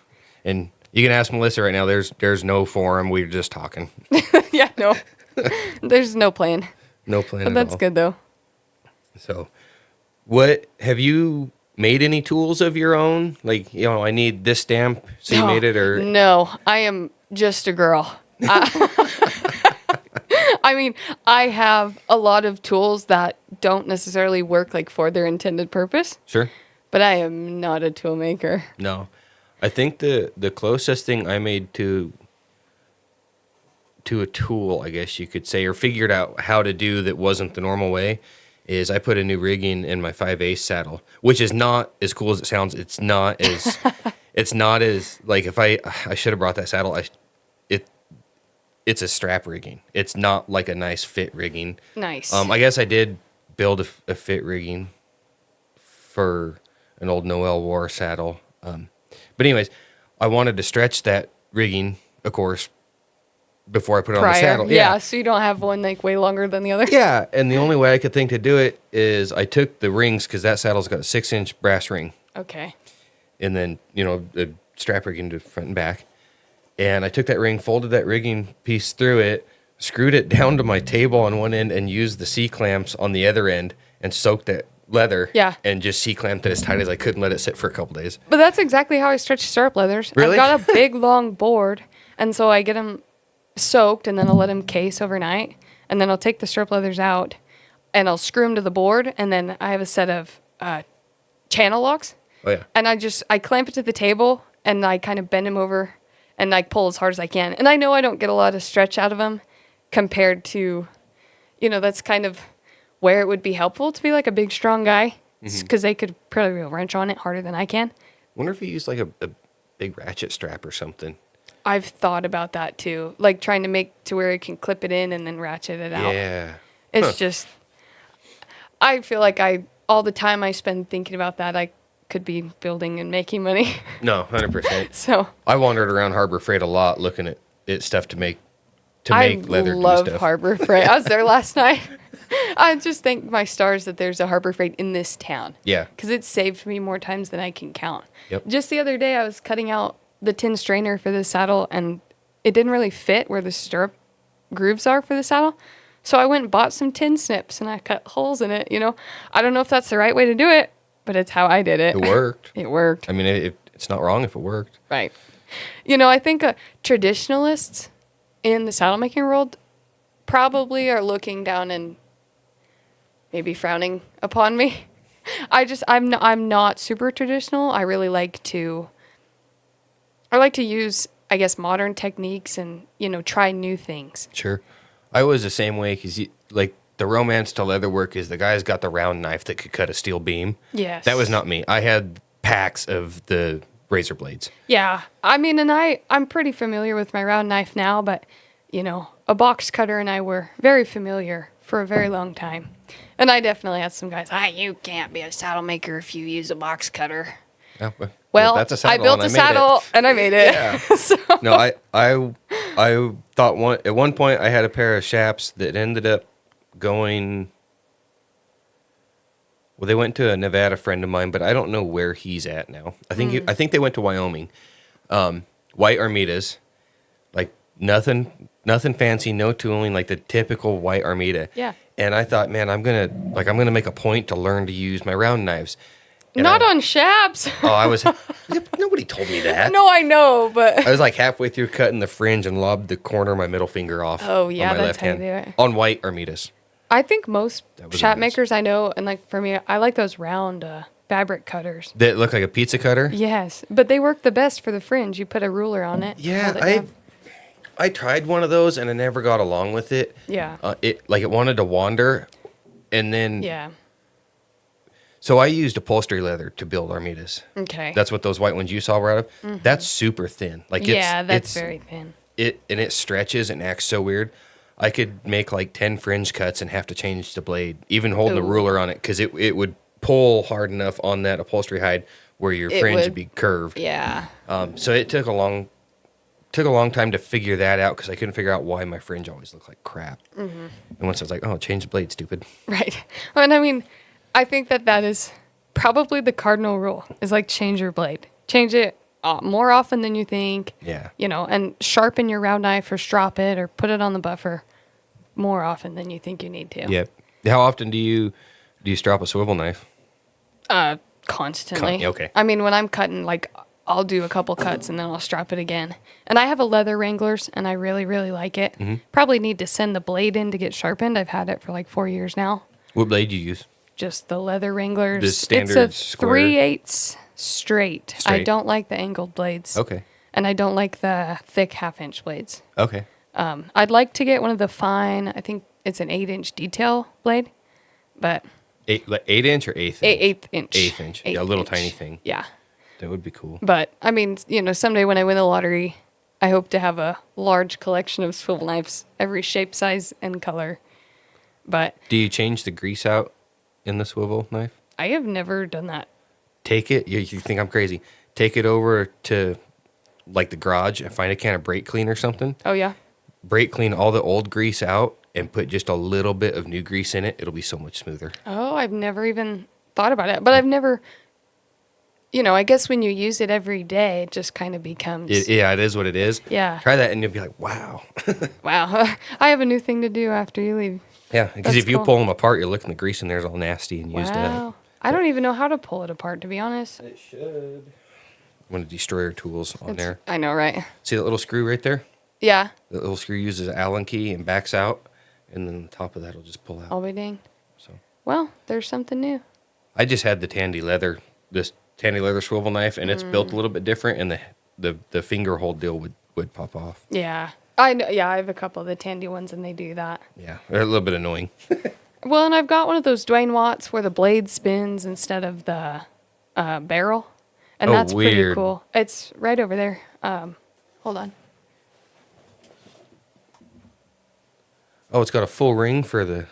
And you can ask Melissa right now. There's no forum. We're just talking. Yeah, no. There's no plan. No plan But at that's all. good, though. So, what have you made any tools of your own? Like, I need this stamp, so you made it, or No, I am just a girl. I mean, I have a lot of tools that don't necessarily work like for their intended purpose, sure. but I am not a tool maker. No, I think the closest thing I made to a tool, I guess you could say, or figured out how to do that wasn't the normal way, is I put a new rigging in my 5/8 saddle, which is not as cool as it sounds. It's not as it's not as like if I should have brought that saddle. It's a strap rigging. It's not like a nice fit rigging. Nice. I guess I did build a fit rigging for an old Noel War saddle. But anyways, I wanted to stretch that rigging, of course, before I put it on the saddle. Yeah, so you don't have one like way longer than the other. Yeah, and the only way I could think to do it is I took the rings, because that saddle's got a 6-inch brass ring, Okay. and then, the strap rigging to front and back. And I took that ring, folded that rigging piece through it, screwed it down to my table on one end, and used the C-clamps on the other end, and soaked that leather. Yeah. And just C-clamped it as tight as I could and let it sit for a couple days. But that's exactly how I stretch stirrup leathers. Really? I've got a big long board, and so I get them soaked, and then I'll let them case overnight, and then I'll take the stirrup leathers out, and I'll screw them to the board, and then I have a set of channel locks, Oh, yeah. and I clamp it to the table, and I kind of bend them over, and I pull as hard as I can. And I know I don't get a lot of stretch out of them compared to, that's kind of where it would be helpful to be like a big, strong guy, because they could probably wrench on it harder than I can. Wonder if you use like a big ratchet strap or something. I've thought about that too, like trying to make to where it can clip it in and then ratchet it out. Yeah. It's just, I feel like all the time I spend thinking about that, I could be building and making money. No, 100%. So I wandered around Harbor Freight a lot looking at stuff to make I leather love do stuff. Harbor Freight. I was there last night. I just thank my stars that there's a Harbor Freight in this town. Yeah. Because it saved me more times than I can count. Yep. Just the other day, I was cutting out the tin strainer for the saddle, and it didn't really fit where the stirrup grooves are for the saddle. So I went and bought some tin snips, and I cut holes in it, I don't know if that's the right way to do it, but it's how I did it. It worked. It worked. I mean, it's not wrong if it worked. Right. I think traditionalists in the saddle making world probably are looking down and maybe frowning upon me. I'm not super traditional. I really like to use, I guess, modern techniques and, try new things. Sure. I was the same way because, like, the romance to leatherwork is the guy's got the round knife that could cut a steel beam. Yes. That was not me. I had packs of the razor blades. Yeah. I mean, and I'm pretty familiar with my round knife now, but, a box cutter and I were very familiar for a very long time. And I definitely had some guys, you can't be a saddle maker if you use a box cutter. Oh, Well, that's a saddle. I built and a made it. saddle and I made it. Yeah. So- No, I thought at one point I had a pair of shaps that ended up going. Well, they went to a Nevada friend of mine, but I don't know where he's at now. I think they went to Wyoming. White Armidas, like nothing fancy, no tooling, like the typical white Armida. Yeah. And I thought, man, I'm gonna make a point to learn to use my round knives. And Not on shaps. I was. Nobody told me that. No, I know, but I was like halfway through cutting the fringe and lobbed the corner of my middle finger off. Oh, yeah, on my that's left how you hand. do it. On white Armidas. I think most was shop amazing. makers I know, and like for me, I like those round fabric cutters. That look like a pizza cutter. Yes, but they work the best for the fringe. You put a ruler on it. Yeah, hold it down. I tried one of those and I never got along with it. Yeah. It wanted to wander, and then Yeah. So I used upholstery leather to build Armidas. Okay. That's what those white ones you saw were out of. That's super thin. Like that's very thin. It stretches and acts so weird. I could make like 10 fringe cuts and have to change the blade, even holding the Ooh. ruler on it, because it would pull hard enough on that upholstery hide where your fringe would be curved. Yeah. So it took a long time to figure that out, because I couldn't figure out why my fringe always looked like crap. And once I was like, oh, change the blade, stupid. Right. Well, and I mean, I think that is probably the cardinal rule, is like change your blade. Change it more often than you think. Yeah. And sharpen your round knife or strop it or put it on the buffer more often than you think you need to. Yep. How often do you strap a swivel knife? Constantly. Okay. I mean, when I'm cutting, like, I'll do a couple cuts and then I'll strap it again. And I have a leather Wranglers, and I really, really like it. Probably need to send the blade in to get sharpened. I've had it for like 4 years now. What blade do you use? Just the leather Wranglers. The standard it's a square? 3/8 straight. I Straight. don't like the angled blades. Okay. And I don't like the thick 1/2-inch blades. Okay. I'd like to get one of the fine, I think it's an 8-inch detail blade, but 8-inch or eighth? 8-inch. Eighth inch. Yeah, a little tiny thing. Yeah. That would be cool. But I mean, someday when I win the lottery, I hope to have a large collection of swivel knives, every shape, size, and color. But Do you change the grease out in the swivel knife? I have never done that. Take it. You think I'm crazy? Take it over to like the garage and find a can of brake clean or something. Oh, yeah? Brake clean all the old grease out and put just a little bit of new grease in it. It'll be so much smoother. Oh, I've never even thought about it. But I've never, I guess when you use it every day, it just kind of becomes, It is what it is. Yeah. Try that and you'll be like, wow. wow, I have a new thing to do after you leave. Yeah, because That's if you cool. pull them apart, you're looking the grease in there's all nasty and used Wow. up. I don't even know how to pull it apart, to be honest. It should. One of the destroyer tools on there. I know, right? See that little screw right there? Yeah, The little screw uses an Allen key and backs out, and then the top of that will just pull out. I'll be dang. So Well, there's something new. I just had this Tandy leather swivel knife, and it's built a little bit different, and the finger hold deal would pop off. Yeah. I know. Yeah, I have a couple of the Tandy ones, and they do that. Yeah, they're a little bit annoying. Well, and I've got one of those Dwayne Watts where the blade spins instead of the barrel, and Oh, that's pretty weird. cool. It's right over there. Hold on. Oh, it's got a full ring for the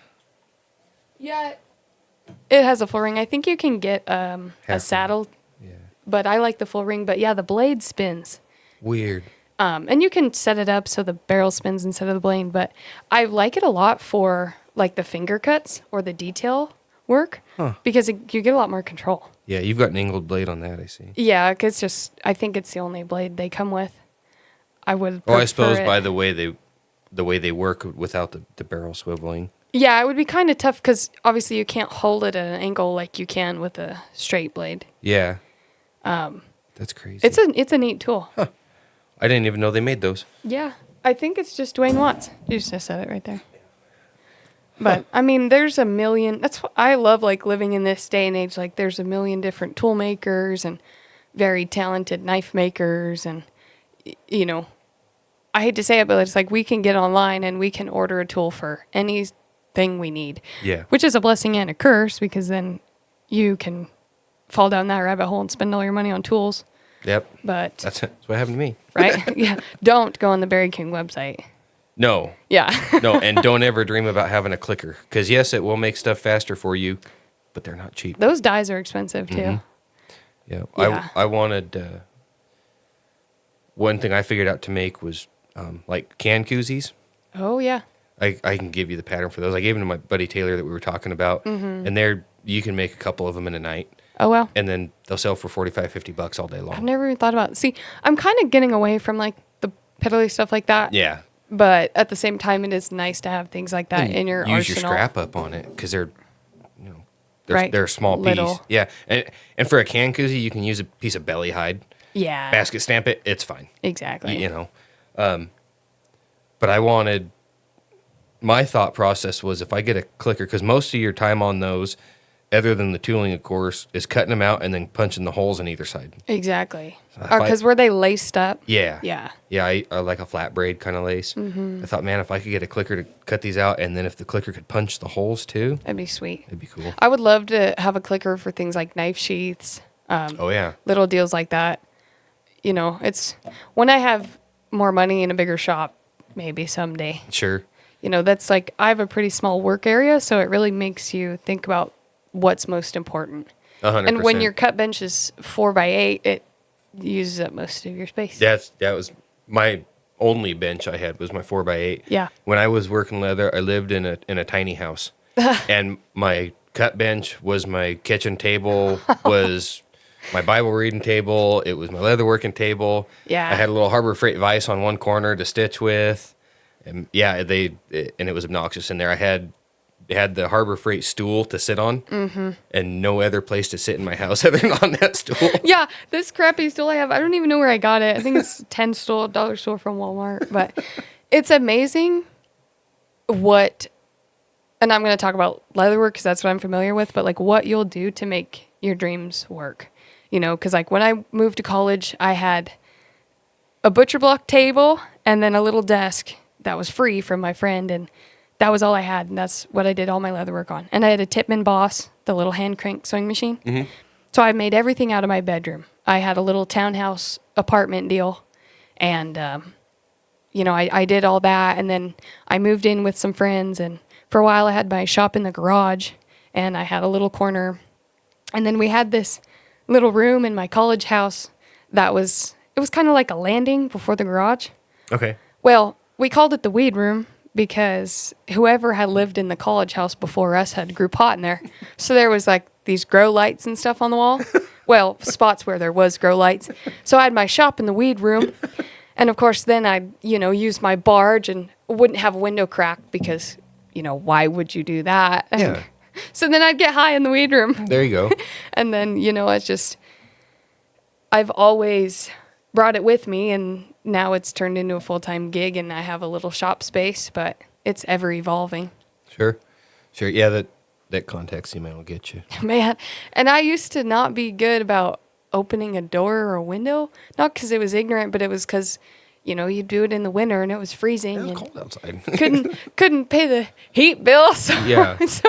Yeah, it has a full ring. I think you can get a Half saddle, yeah. but I like the full ring. But yeah, the blade spins. Weird. And you can set it up so the barrel spins instead of the blade. But I like it a lot for like the finger cuts or the detail work because you get a lot more control. Yeah, you've got an angled blade on that, I see. Yeah, 'cause I think it's the only blade they come with. I would. Well, I suppose prefer it. by the way they work without the barrel swiveling. Yeah, it would be kind of tough because obviously you can't hold it at an angle like you can with a straight blade. Yeah. That's crazy. It's a neat tool. I didn't even know they made those. Yeah, I think it's just Dwayne Watts. You just said it right there. But I mean, there's a million. That's what I love. Like living in this day and age, like there's a million different tool makers and very talented knife makers, and I hate to say it, but it's like we can get online and we can order a tool for any thing we need. Yeah. Which is a blessing and a curse, because then you can fall down that rabbit hole and spend all your money on tools. Yep. But That's what happened to me. right? Yeah. Don't go on the Berry King website. No. Yeah. No, and don't ever dream about having a clicker. Because, yes, it will make stuff faster for you, but they're not cheap. Those dyes are expensive too. Yeah. Yeah. I wanted, one thing I figured out to make was like can koozies. Oh yeah. I can give you the pattern for those. I gave them to my buddy Taylor that we were talking about. And you can make a couple of them in a night. Oh well. And then they'll sell for $45-$50 all day I've long. never even thought about it. See, I'm kind of getting away from like the piddly stuff like that. Yeah. But at the same time, it is nice to have things like that in your Use arsenal. your scrap up on it because they're, Right. they're a small piece. Little. Yeah. And for a can koozie, you can use a piece of belly hide. Yeah. Basket stamp it. It's fine. Exactly. You know. But my thought process was if I get a clicker, because most of your time on those, other than the tooling, of course, is cutting them out and then punching the holes on either side. Exactly. if Because were they laced up? Yeah. Yeah. Yeah, I like a flat braid kind of lace. I thought, man, if I could get a clicker to cut these out, and then if the clicker could punch the holes too, That'd be sweet. it'd be cool. I would love to have a clicker for things like knife sheaths, Oh, yeah. little deals like that. You know, it's when I have more money in a bigger shop, maybe someday. Sure. You know, that's like I have a pretty small work area, so it really makes you think about what's most important. 100%. And when your cut bench is 4x8, it uses up most of your space. That was my only bench I had was my 4x8. Yeah. When I was working leather, I lived in a tiny house. And my cut bench was my kitchen table, was my Bible reading table, it was my leather working table. Yeah. I had a little Harbor Freight vise on one corner to stitch with. And yeah, and it was obnoxious in there. I had the Harbor Freight stool to sit on, and no other place to sit in my house other than on that stool. Yeah, this crappy stool I have, I don't even know where I got it. I think it's $10 store from Walmart. But it's amazing what, and I'm going to talk about leatherwork because that's what I'm familiar with, but like what you'll do to make your dreams work. You know, because like when I moved to college, I had a butcher block table and then a little desk that was free from my friend, and that was all I had, and that's what I did all my leather work on. And I had a Tipman Boss, the little hand crank sewing machine. So I made everything out of my bedroom. I had a little townhouse apartment deal, and you know, I did all that, and then I moved in with some friends, and for a while I had my shop in the garage, and I had a little corner, and then we had this little room in my college house that was kind of like a landing before the garage. Okay. Well, we called it the weed room because whoever had lived in the college house before us had grew pot in there. So there was like these grow lights and stuff on the wall. Well, spots where there was grow lights. So I had my shop in the weed room. And of course, then I'd, use my barge and wouldn't have a window cracked because, why would you do that? Yeah. So then I'd get high in the weed room. There you go. And then, it's just, I've always brought it with me, and now it's turned into a full-time gig, and I have a little shop space, but it's ever evolving. Sure. Yeah, that context email will get you. Man, and I used to not be good about opening a door or a window, not because it was ignorant, but it was because, you do it in the winter and it was freezing. It was and cold outside. couldn't pay the heat bill, so, Yeah. so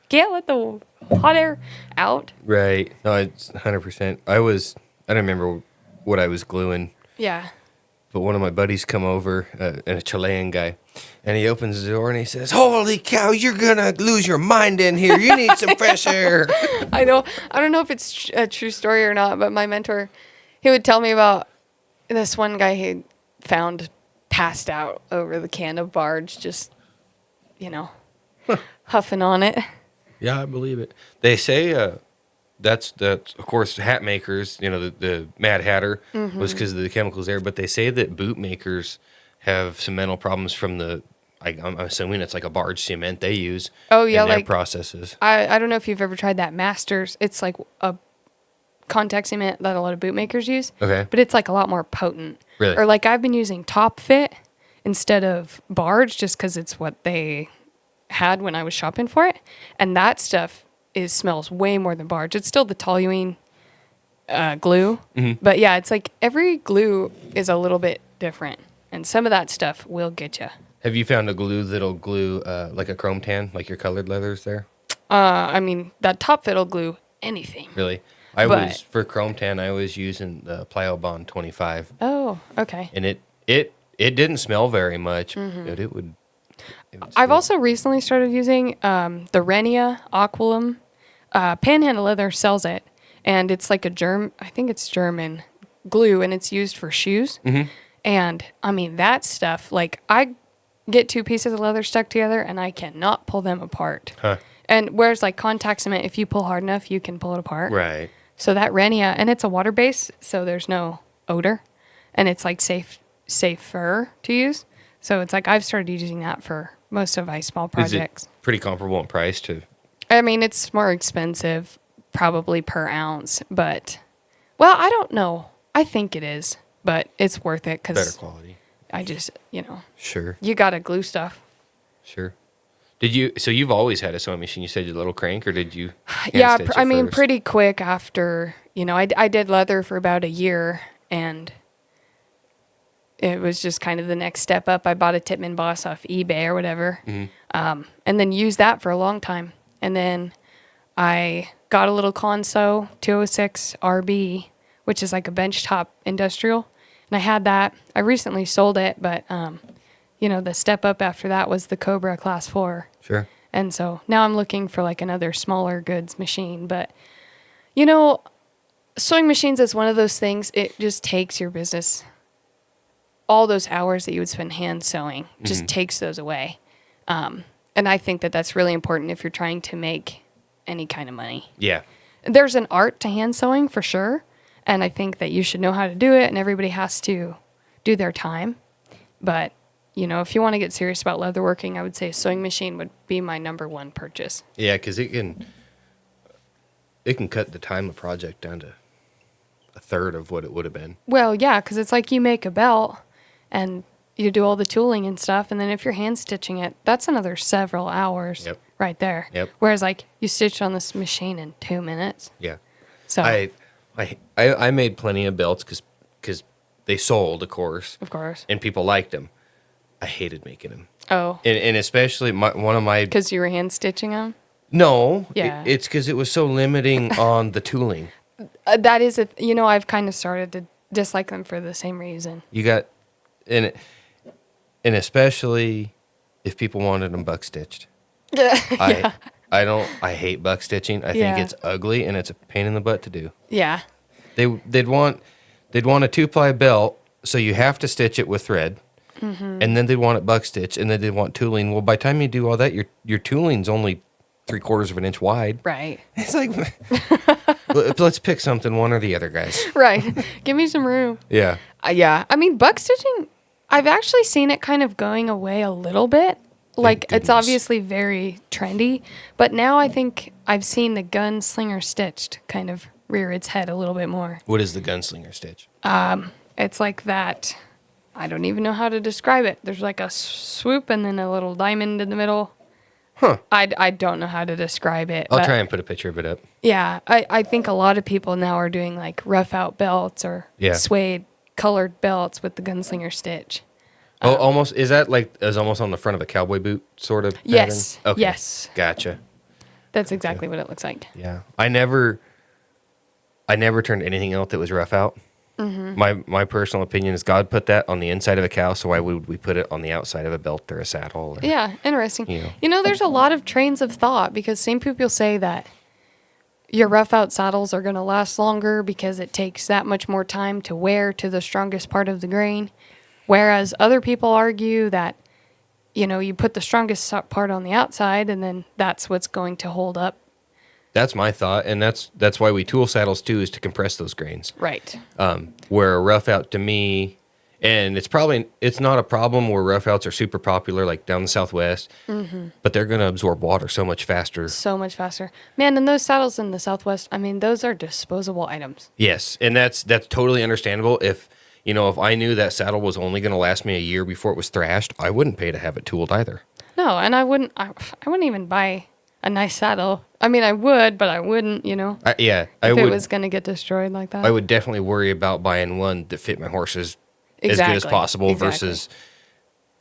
can't let the hot air out. Right. No, it's 100%. I don't remember what I was gluing, Yeah. but one of my buddies come over, and a Chilean guy, and he opens the door and he says, "Holy cow, you're gonna lose your mind in here. You need some fresh air." I know. I don't know if it's a true story or not, but my mentor, he would tell me about this one guy he found passed out over the can of barge, just, huffing on it. Yeah, I believe it. They say that's of course hat makers. The Mad Hatter was because of the chemicals there, but they say that boot makers have some mental problems from I'm assuming it's like a barge cement they use. Oh, yeah, in their like processes. I don't know if you've ever tried that Masters. It's like a contact cement that a lot of boot makers use. Okay. But it's like a lot more potent. Really? Or like I've been using Top Fit instead of barge just because it's what they had when I was shopping for it. And that stuff smells way more than barge. It's still the toluene glue. But yeah, it's like every glue is a little bit different. And some of that stuff will get you. Have you found a glue that'll glue like a chrome tan, like your colored leathers there? I mean, that top fit'll glue anything. Really? But For chrome tan, I was using the Plyo-Bond 25, oh, okay. and it didn't smell very much, but it would I've smell. also recently started using the Renia Aquilum. Panhandle Leather sells it, and it's like I think it's German glue, and it's used for shoes. And I mean, that stuff, like I get two pieces of leather stuck together and I cannot pull them apart. Huh. And whereas like contact cement, if you pull hard enough, you can pull it apart. Right. So that Renia, and it's a water base, so there's no odor, and it's like safer to use. So it's like I've started using that for most of my small projects. Is it pretty comparable in price to? I mean, it's more expensive probably per ounce, but well, I don't know. I think it is, but it's worth it Better because quality. I just, Sure. you got to glue stuff. Sure. So you've always had a sewing machine? You said your little crank, or did you? Yeah, stitch it I mean, first? pretty quick after, I did leather for about a year, and it was just kind of the next step up. I bought a Titman Boss off eBay or whatever, and then used that for a long time. And then I got a little Consew 206 RB, which is like a benchtop industrial. And I had that. I recently sold it, but, the step up after that was the Cobra Class 4. Sure. And so now I'm looking for like another smaller goods machine. But, sewing machines is one of those things, it just takes your business. All those hours that you would spend hand sewing just takes those away. And I think that that's really important if you're trying to make any kind of money. Yeah. There's an art to hand sewing for sure. And I think that you should know how to do it, and everybody has to do their time. But, if you want to get serious about leatherworking, I would say a sewing machine would be my number one purchase. Yeah, because it can cut the time of project down to a third of what it would have been. Well, yeah, because it's like you make a belt and you do all the tooling and stuff. And then if you're hand stitching it, that's another several hours right there. Yep. Whereas like you stitch on this machine in 2 minutes. Yeah. So, I made plenty of belts because they sold, of course, of course. and people liked them. I hated making them. Oh, And especially one of my... because you were hand stitching them? No. Yeah. It's because it was so limiting on the tooling. That is, I've kind of started to dislike them for the same reason. You got... And especially if people wanted them buck stitched. Yeah. I hate buck stitching. I think it's ugly and it's a pain in the butt to do. Yeah. They'd want a 2-ply belt, so you have to stitch it with thread. And then they'd want it buck stitched, and then they'd want tooling. Well, by the time you do all that, your tooling's only 3/4 of an inch wide. Right. It's like, let's pick something, one or the other, guys. Right. Give me some room. Yeah. Yeah. I mean, buck stitching, I've actually seen it kind of going away a little bit. Like, it's obviously very trendy, but now I think I've seen the gunslinger stitched kind of rear its head a little bit more. What is the gunslinger stitch? It's like that. I don't even know how to describe it. There's like a swoop and then a little diamond in the middle. Huh. I don't know how to describe it. I'll but try and put a picture of it up. yeah, I think a lot of people now are doing like rough out belts or suede colored belts with the gunslinger stitch. Oh, almost. Is that almost on the front of a cowboy boot sort of pattern? Yes. Okay. Yes. Gotcha. That's exactly what it looks like. Yeah. I never turned anything out that was rough out. My personal opinion is God put that on the inside of a cow, so why would we put it on the outside of a belt or a saddle? Or, Yeah, interesting. You know. There's a lot of trains of thought because same people say that your rough out saddles are going to last longer because it takes that much more time to wear to the strongest part of the grain. Whereas other people argue that, you put the strongest part on the outside and then that's what's going to hold up. That's my thought, and that's why we tool saddles too, is to compress those grains. Right. Where a rough out to me, and it's not a problem where rough outs are super popular like down the Southwest, but they're going to absorb water so much faster. So much faster. Man, and those saddles in the Southwest, I mean, those are disposable items. Yes, and that's totally understandable. If I knew that saddle was only going to last me a year before it was thrashed, I wouldn't pay to have it tooled either. No, and I wouldn't even buy a nice saddle. I mean, I would, but I wouldn't, I if would. it was going to get destroyed like that. I would definitely worry about buying one that fit my horses as good as possible versus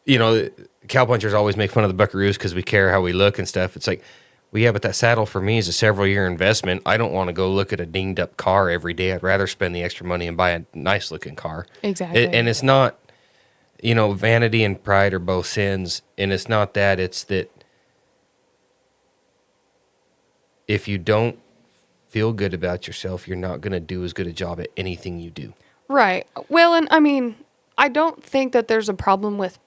you know, cowpunchers always make fun of the buckaroos because we care how we look and stuff. It's like, well, yeah, but that saddle for me is a several year investment. I don't want to go look at a dinged up car every day. I'd rather spend the extra money and buy a nice looking car. Exactly. And it's not, you know, vanity and pride are both sins. And it's not that, it's that if you don't feel good about yourself, you're not going to do as good a job at anything you do. Right. Well, and I mean, I don't think that there's a problem with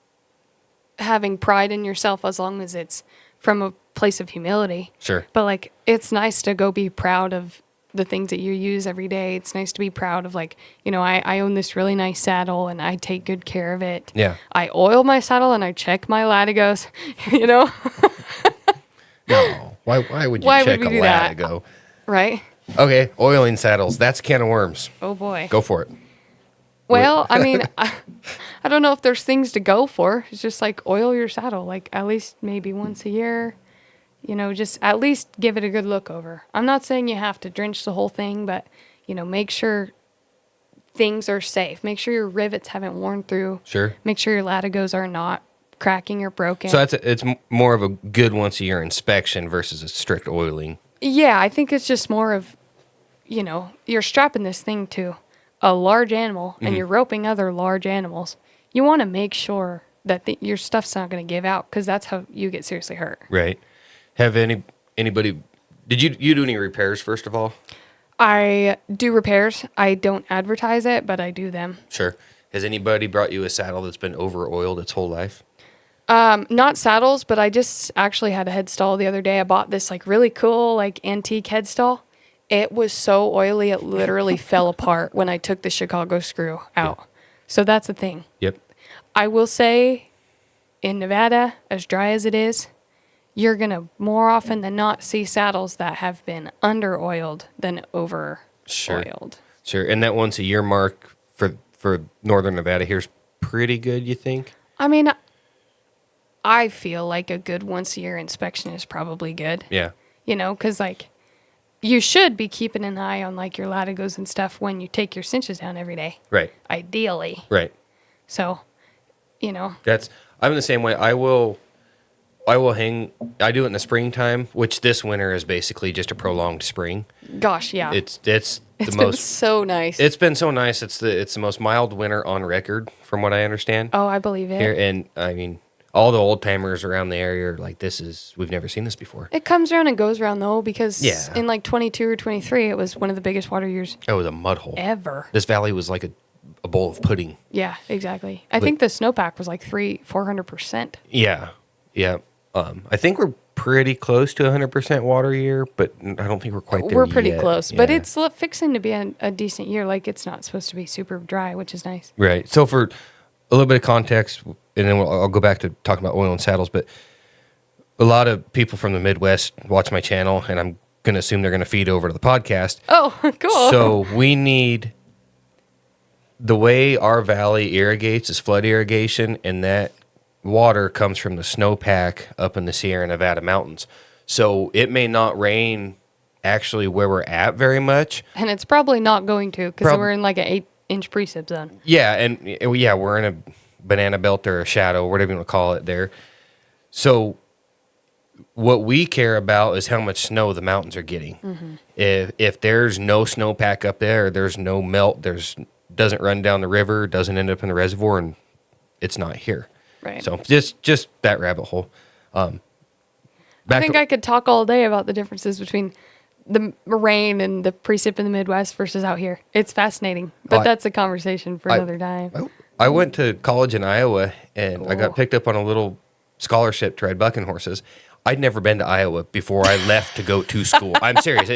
having pride in yourself as long as it's from a place of humility. Sure. But like, it's nice to go be proud of the things that you use every day. It's nice to be proud of, like, you know, I own this really nice saddle and I take good care of it. Yeah. I oil my saddle and I check my latigos, you know? No. Why would you Why check would we a do that? Latigo? Right? Okay, oiling saddles. That's a can of worms. Oh boy. Go for it. Well, I mean, I don't know if there's things to go for. It's just like oil your saddle, like at least maybe once a year. You know, just at least give it a good look over. I'm not saying you have to drench the whole thing, but, you know, make sure things are safe. Make sure your rivets haven't worn through. Sure. Make sure your latigos are not cracking or broken. So it's more of a good once a year inspection versus a strict oiling. Yeah, I think it's just more of, you know, you're strapping this thing to a large animal and you're roping other large animals. You want to make sure that your stuff's not going to give out, because that's how you get seriously hurt. Right. Have anybody? Did you do any repairs first of all? I do repairs. I don't advertise it, but I do them. Sure. Has anybody brought you a saddle that's been over oiled its whole life? Not saddles, but I just actually had a head stall the other day. I bought this like really cool like antique head stall. It was so oily it literally fell apart when I took the Chicago screw out. Yeah. So that's the thing. Yep. I will say, in Nevada, as dry as it is, you're going to more often than not see saddles that have been under oiled than over oiled. Sure. And that once a year mark for northern Nevada here's pretty good, you think? I mean, I feel like a good once a year inspection is probably good. Yeah. You know, because like you should be keeping an eye on like your latigos and stuff when you take your cinches down every day. Right. Ideally. Right. So, you know. I'm the same way. I will hang. I do it in the springtime, which this winter is basically just a prolonged spring. Gosh, yeah. It's been so nice. It's been so nice. It's the most mild winter on record, from what I understand. Oh, I believe it. Here, and I mean, all the old timers around the area are like, we've never seen this before. It comes around and goes around though, because yeah. in like 22 or 23, it was one of the biggest water years. It was a mud hole ever. This valley was like a bowl of pudding. Yeah, exactly. I think the snowpack was like 400%. Yeah, yeah. I think we're pretty close to 100% water year, but I don't think we're quite there yet. We're pretty close, yeah. But it's fixing to be a decent year. Like, it's not supposed to be super dry, which is nice. Right. So for a little bit of context, and then I'll go back to talking about oil and saddles, but a lot of people from the Midwest watch my channel, and I'm going to assume they're going to feed over to the podcast. Oh, cool. So we need, the way our valley irrigates is flood irrigation, and that water comes from the snowpack up in the Sierra Nevada mountains. So it may not rain actually where we're at very much. And it's probably not going to, because we're in like an 8-inch precip zone. Yeah, and we're in a banana belt or a shadow, whatever you want to call it there. So what we care about is how much snow the mountains are getting. Mm-hmm. If there's no snowpack up there, there's no melt, doesn't run down the river, doesn't end up in the reservoir, and it's not here. Right. So just that rabbit hole. I think I could talk all day about the differences between the rain and the precip in the Midwest versus out here. It's fascinating, but that's a conversation for another time. I went to college in Iowa, and I got picked up on a little scholarship to ride bucking horses. I'd never been to Iowa before I left to go to school. I'm serious.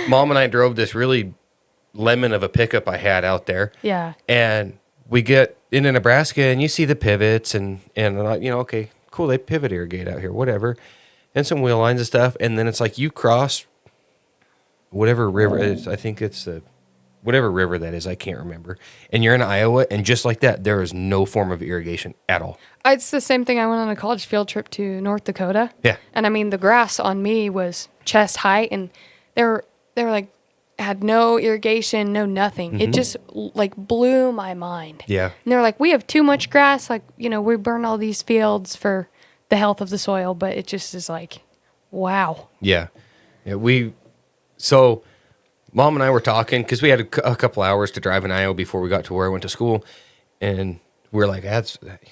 Mom and I drove this really lemon of a pickup I had out there. Yeah. And we get into Nebraska, and you see the pivots, and okay, cool, they pivot irrigate out here, whatever, and some wheel lines and stuff. And then it's like you cross whatever river it is. I think it's whatever river that is. I can't remember. And you're in Iowa, and just like that, there is no form of irrigation at all. It's the same thing. I went on a college field trip to North Dakota. Yeah. And I mean, the grass on me was chest height, and they were like, had no irrigation, no nothing. It just like blew my mind. Yeah. And they're like, we have too much grass. Like, we burn all these fields for the health of the soil, but it just is like, wow. Yeah. So Mom and I were talking because we had a couple hours to drive in Iowa before we got to where I went to school. And we're like,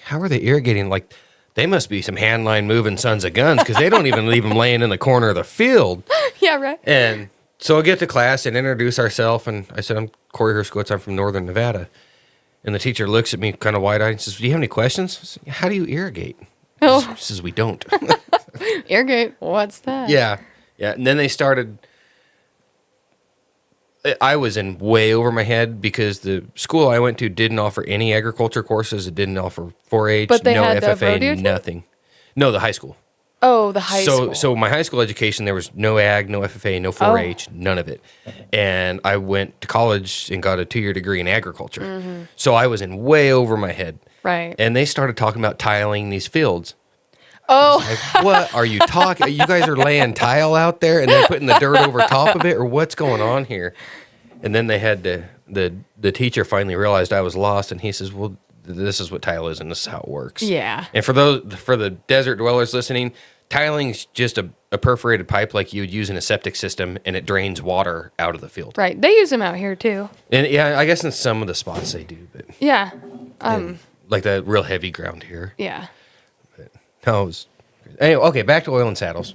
how are they irrigating? Like, they must be some hand line moving sons of guns because they don't even leave them laying in the corner of the field. Yeah, right. And so I get to class and introduce ourselves. And I said, I'm Corey Herskowitz. I'm from Northern Nevada. And the teacher looks at me kind of wide-eyed and says, do you have any questions? I said, how do you irrigate? Oh. She says, we don't. Irrigate? What's that? Yeah. Yeah. And then they started. I was in way over my head because the school I went to didn't offer any agriculture courses. It didn't offer 4-H, But they no had the rodeo FFA, team? nothing. No, the high school. Oh, the high school. So my high school education, there was no ag, no FFA, no 4-H, none of it. And I went to college and got a 2-year degree in agriculture. So I was in way over my head. Right. And they started talking about tiling these fields. Oh, Like, what are you talking? You guys are laying tile out there and then putting the dirt over top of it, or what's going on here? And then they had the teacher finally realized I was lost, and he says, "Well, this is what tile is, and this is how it works." yeah. And for the desert dwellers listening, tiling's just a perforated pipe like you would use in a septic system, and it drains water out of the field. Right. They use them out here too. And yeah, I guess in some of the spots they do, but Yeah. like the real heavy ground here. Yeah. No, it was, anyway, okay, back to oil and saddles.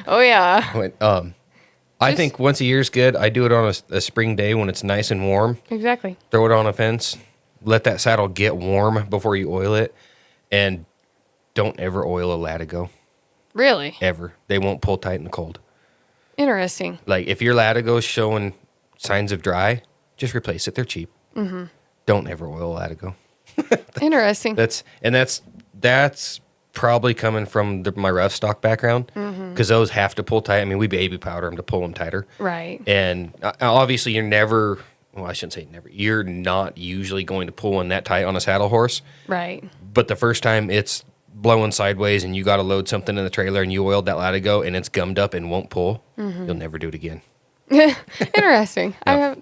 Oh, yeah. I think once a year is good. I do it on a spring day when it's nice and warm. Exactly. Throw it on a fence. Let that saddle get warm before you oil it. And don't ever oil a Latigo. Really? Ever. They won't pull tight in the cold. Interesting. Like, if your Latigo's showing signs of dry, just replace it. They're cheap. Don't ever oil a Latigo. Interesting. That's probably coming from my rough stock background, because those have to pull tight. I mean, we baby powder them to pull them tighter. Right. And obviously you're never, well, I shouldn't say never, you're not usually going to pull one that tight on a saddle horse. Right. But the first time it's blowing sideways and you got to load something in the trailer and you oiled that Latigo and it's gummed up and won't pull, you'll never do it again. Interesting. Yeah.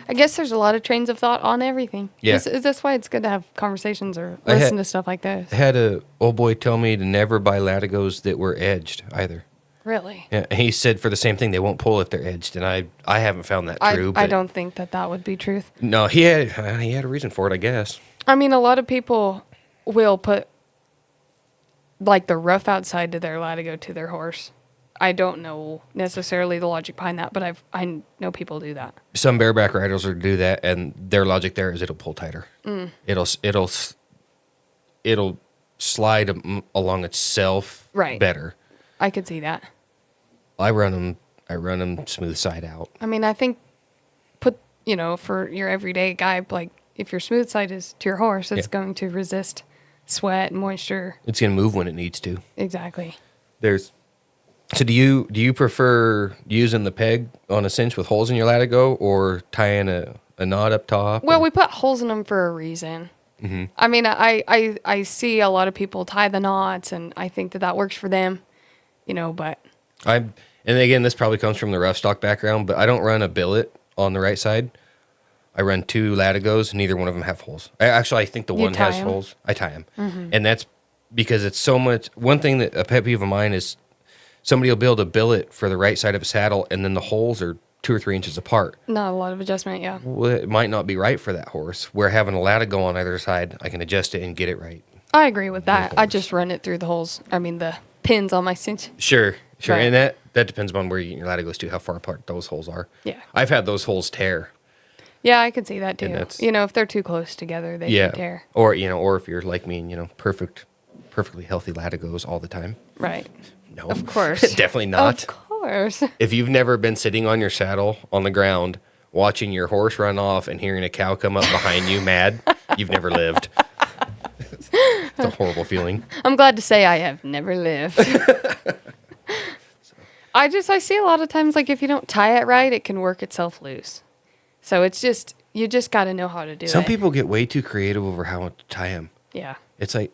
I guess there's a lot of trains of thought on everything. Yeah. That's why it's good to have conversations or I had- listen to stuff like this. I had a old boy tell me to never buy Latigos that were edged either. Really? Yeah, and he said for the same thing, they won't pull if they're edged, and I haven't found that true. I But don't think that would be truth. no, he had a reason for it, I guess. I mean, a lot of people will put like the rough outside to their Latigo to their horse. I don't know necessarily the logic behind that, but I know people do that. Some bareback riders will do that, and their logic there is it'll pull tighter. It'll slide along itself Right. better. I could see that. I run them smooth side out. I mean, I think for your everyday guy, like if your smooth side is to your horse, it's going to resist sweat and moisture. It's gonna move when it needs to. Exactly. So do you prefer using the peg on a cinch with holes in your Latigo, or tying a knot up top? Well, or? we put holes in them for a reason. I mean, I see a lot of people tie the knots, and I think that works for them, but And again, this probably comes from the rough stock background, but I don't run a billet on the right side. I run 2 Latigos. Neither one of them have holes. I think the You one tie has 'em? holes. I tie them. And that's because it's so much. One thing that a pet peeve of mine is somebody will build a billet for the right side of a saddle, and then the holes are 2 or 3 inches apart. not a lot of adjustment, yeah. Well, it might not be right for that horse. Where having a Latigo on either side, I can adjust it and get it right. I agree with that. I horse. just run it through the holes. I mean, the pins on my cinch. Sure. Right. And that depends on where you get your Latigos to, how far apart those holes are. Yeah. I've had those holes tear. Yeah, I could see that too. And that's- If they're too close together, they Yeah. can tear. Or if you're like me and, perfectly healthy Latigos all the time. Right. No. Of course. Definitely not. Of course. If you've never been sitting on your saddle on the ground, watching your horse run off and hearing a cow come up behind you mad, you've never lived. It's a horrible feeling. I'm glad to say I have never lived. I see a lot of times, like, if you don't tie it right, it can work itself loose. So it's just, you just got to know how to do it. Some people get way too creative over how to tie them. Yeah. It's like,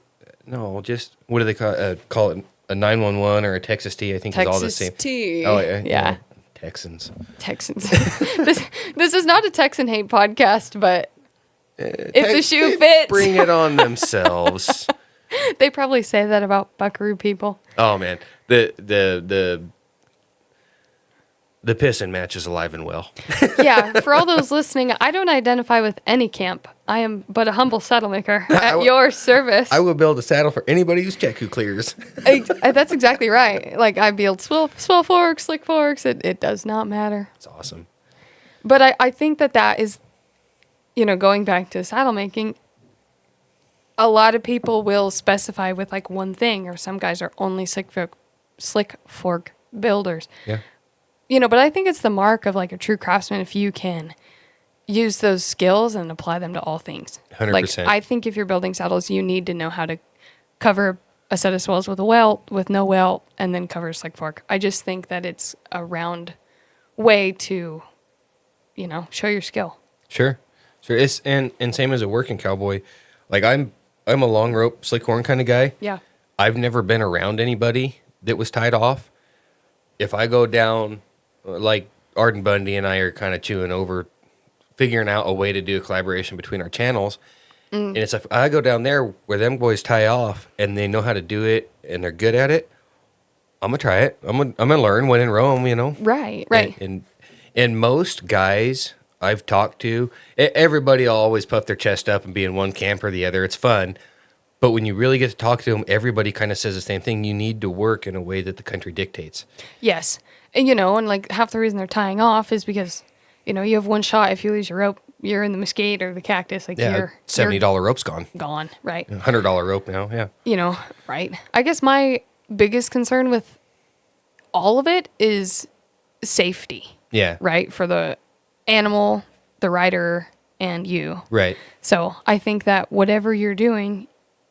no, just, what do they call it? Call it a 911 or a Texas T, I think is all the Texas same. T. Oh, yeah. Yeah. Texans. Texans. this is not a Texan hate podcast, but if the shoe They fits, bring it on themselves. they probably say that about Buckaroo people. Oh man, the pissin match is alive and well. Yeah, for all those listening, I don't identify with any camp. I am but a humble saddle maker at your service. I will build a saddle for anybody whose check who clears. That's exactly right. Like, I build swell forks, slick forks. It does not matter. It's awesome. But I think that is, going back to saddle making, a lot of people will specify with like one thing, or some guys are only slick fork builders. Yeah. But I think it's the mark of like a true craftsman if you can use those skills and apply them to all things. 100%. Like, I think if you're building saddles, you need to know how to cover a set of swells with a welt, with no welt, and then cover a slick fork. I just think that it's a round way to, show your skill. Sure. It's and same as a working cowboy. Like I'm a long rope slick horn kind of guy. Yeah. I've never been around anybody that was tied off. If I go down, like Arden Bundy and I are kind of chewing over, figuring out a way to do a collaboration between our channels. And it's like, I go down there where them boys tie off and they know how to do it and they're good at it. I'm gonna try it. I'm gonna learn when in Rome, Right. And most guys I've talked to, everybody will always puff their chest up and be in one camp or the other. It's fun. But when you really get to talk to them, everybody kind of says the same thing. You need to work in a way that the country dictates. Yes. And, and like half the reason they're tying off is because, you have one shot. If you lose your rope, you're in the mesquite or the cactus. Like, Yeah, $70 rope's gone. Gone, right. $100 rope now, yeah. Right. I guess my biggest concern with all of it is safety. Yeah. Right? For the animal, the rider, and you. Right. So I think that whatever you're doing,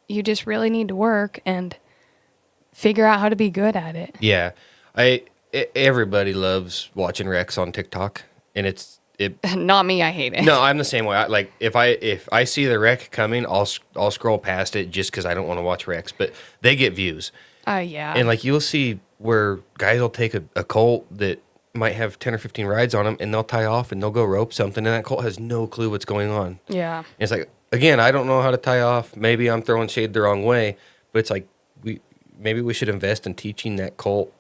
you just really need to work and figure out how to be good at it. Yeah. Everybody loves watching wrecks on TikTok, and it. Not me, I hate it. No, I'm the same way. If I see the wreck coming, I'll scroll past it just because I don't want to watch wrecks. But they get views. Yeah. And like you'll see where guys will take a colt that might have 10 or 15 rides on them, and they'll tie off and they'll go rope something, and that colt has no clue what's going on. Yeah. And it's like, again, I don't know how to tie off. Maybe I'm throwing shade the wrong way, but it's like maybe we should invest in teaching that colt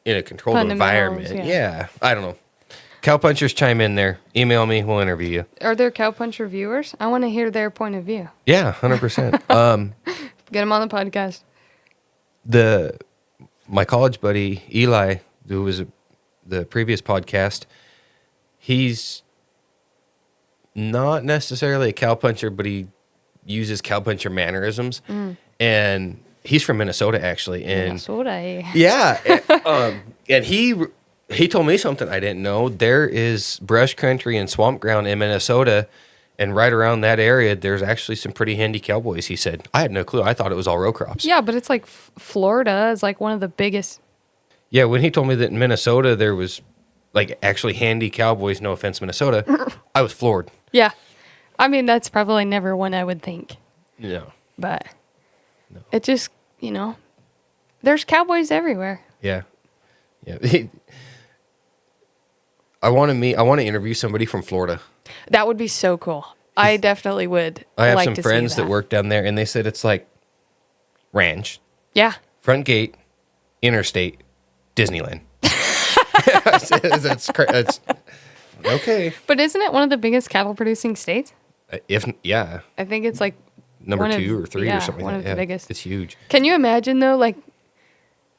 in a controlled environment. Yeah. I don't know. Cowpunchers, chime in there. Email me. We'll interview you. Are there cowpuncher viewers? I want to hear their point of view. Yeah, 100%. Get them on the podcast. My college buddy, Eli, who was the previous podcast, he's not necessarily a cowpuncher, but he uses cowpuncher mannerisms. And he's from Minnesota, actually. And Minnesota. yeah. And he told me something I didn't know. There is brush country and swamp ground in Minnesota, and right around that area, there's actually some pretty handy cowboys, he said. I had no clue. I thought it was all row crops. Yeah, but it's like Florida is like one of the biggest. Yeah, when he told me that in Minnesota there was like actually handy cowboys, no offense, Minnesota, I was floored. Yeah. I mean, that's probably never one I would think. No. But it just, there's cowboys everywhere. Yeah. Yeah. I want to interview somebody from Florida. That would be so cool. I definitely would. I have like some to friends see that work down there, and they said it's like ranch, Yeah. front gate, interstate, Disneyland. That's okay. But isn't it one of the biggest cattle producing states? Yeah, I think it's like number one 2 of- or 3 yeah, or something. one like of that. the biggest. It's huge. Can you imagine though, like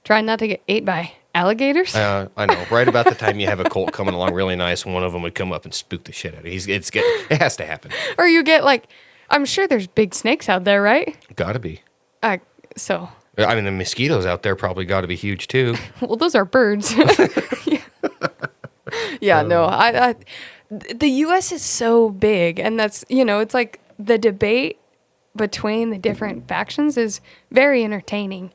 trying not to get ate by alligators? I know. Right about the time you have a colt coming along really nice, one of them would come up and spook the shit out of you. It has to happen. Or you get like, I'm sure there's big snakes out there, right? Got to be. So, I mean, the mosquitoes out there probably got to be huge too. well, those are birds. Yeah, no, the U.S. is so big, and that's, it's like the debate between the different factions is very entertaining,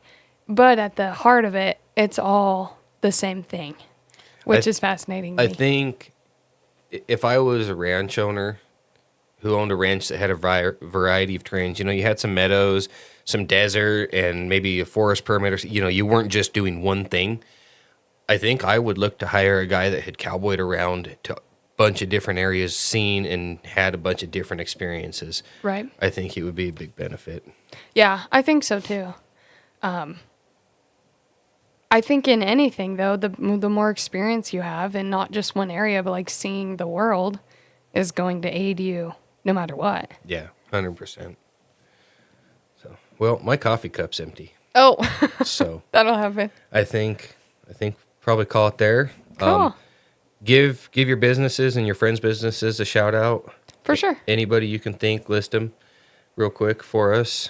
but at the heart of it, it's all the same thing, which is fascinating to I me. think if I was a ranch owner who owned a ranch that had a variety of terrains, you had some meadows, some desert, and maybe a forest permit, or you weren't just doing one thing. I think I would look to hire a guy that had cowboyed around to a bunch of different areas, seen and had a bunch of different experiences. Right. I think it would be a big benefit. Yeah, I think so too. I think in anything though, the more experience you have, and not just one area, but like seeing the world, is going to aid you no matter what. Yeah, 100%. So, well, my coffee cup's empty. Oh, So that'll happen. I think probably call it there. Cool. Give your businesses and your friends' businesses a shout out. For sure. Anybody you can think, list them real quick for us.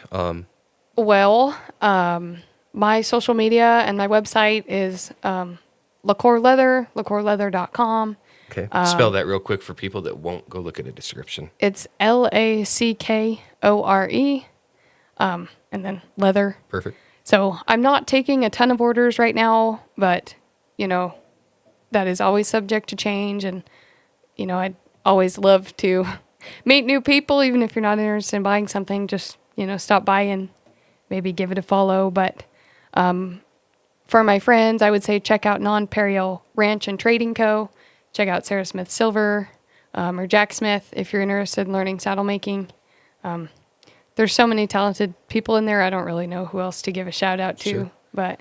Well, my social media and my website is Lackore Leather, LaccoreLeather.com. Okay, spell that real quick for people that won't go look at a description. It's Lackore, and then leather. Perfect. So I'm not taking a ton of orders right now, but, that is always subject to change. And, I'd always love to meet new people, even if you're not interested in buying something, just, stop by and maybe give it a follow. But for my friends, I would say check out Non-Perial Ranch and Trading Co. Check out Sarah Smith Silver or Jack Smith if you're interested in learning saddle making. There's so many talented people in there. I don't really know who else to give a shout out to. Sure. But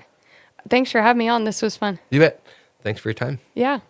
thanks for having me on. This was fun. You bet. Thanks for your time. Yeah.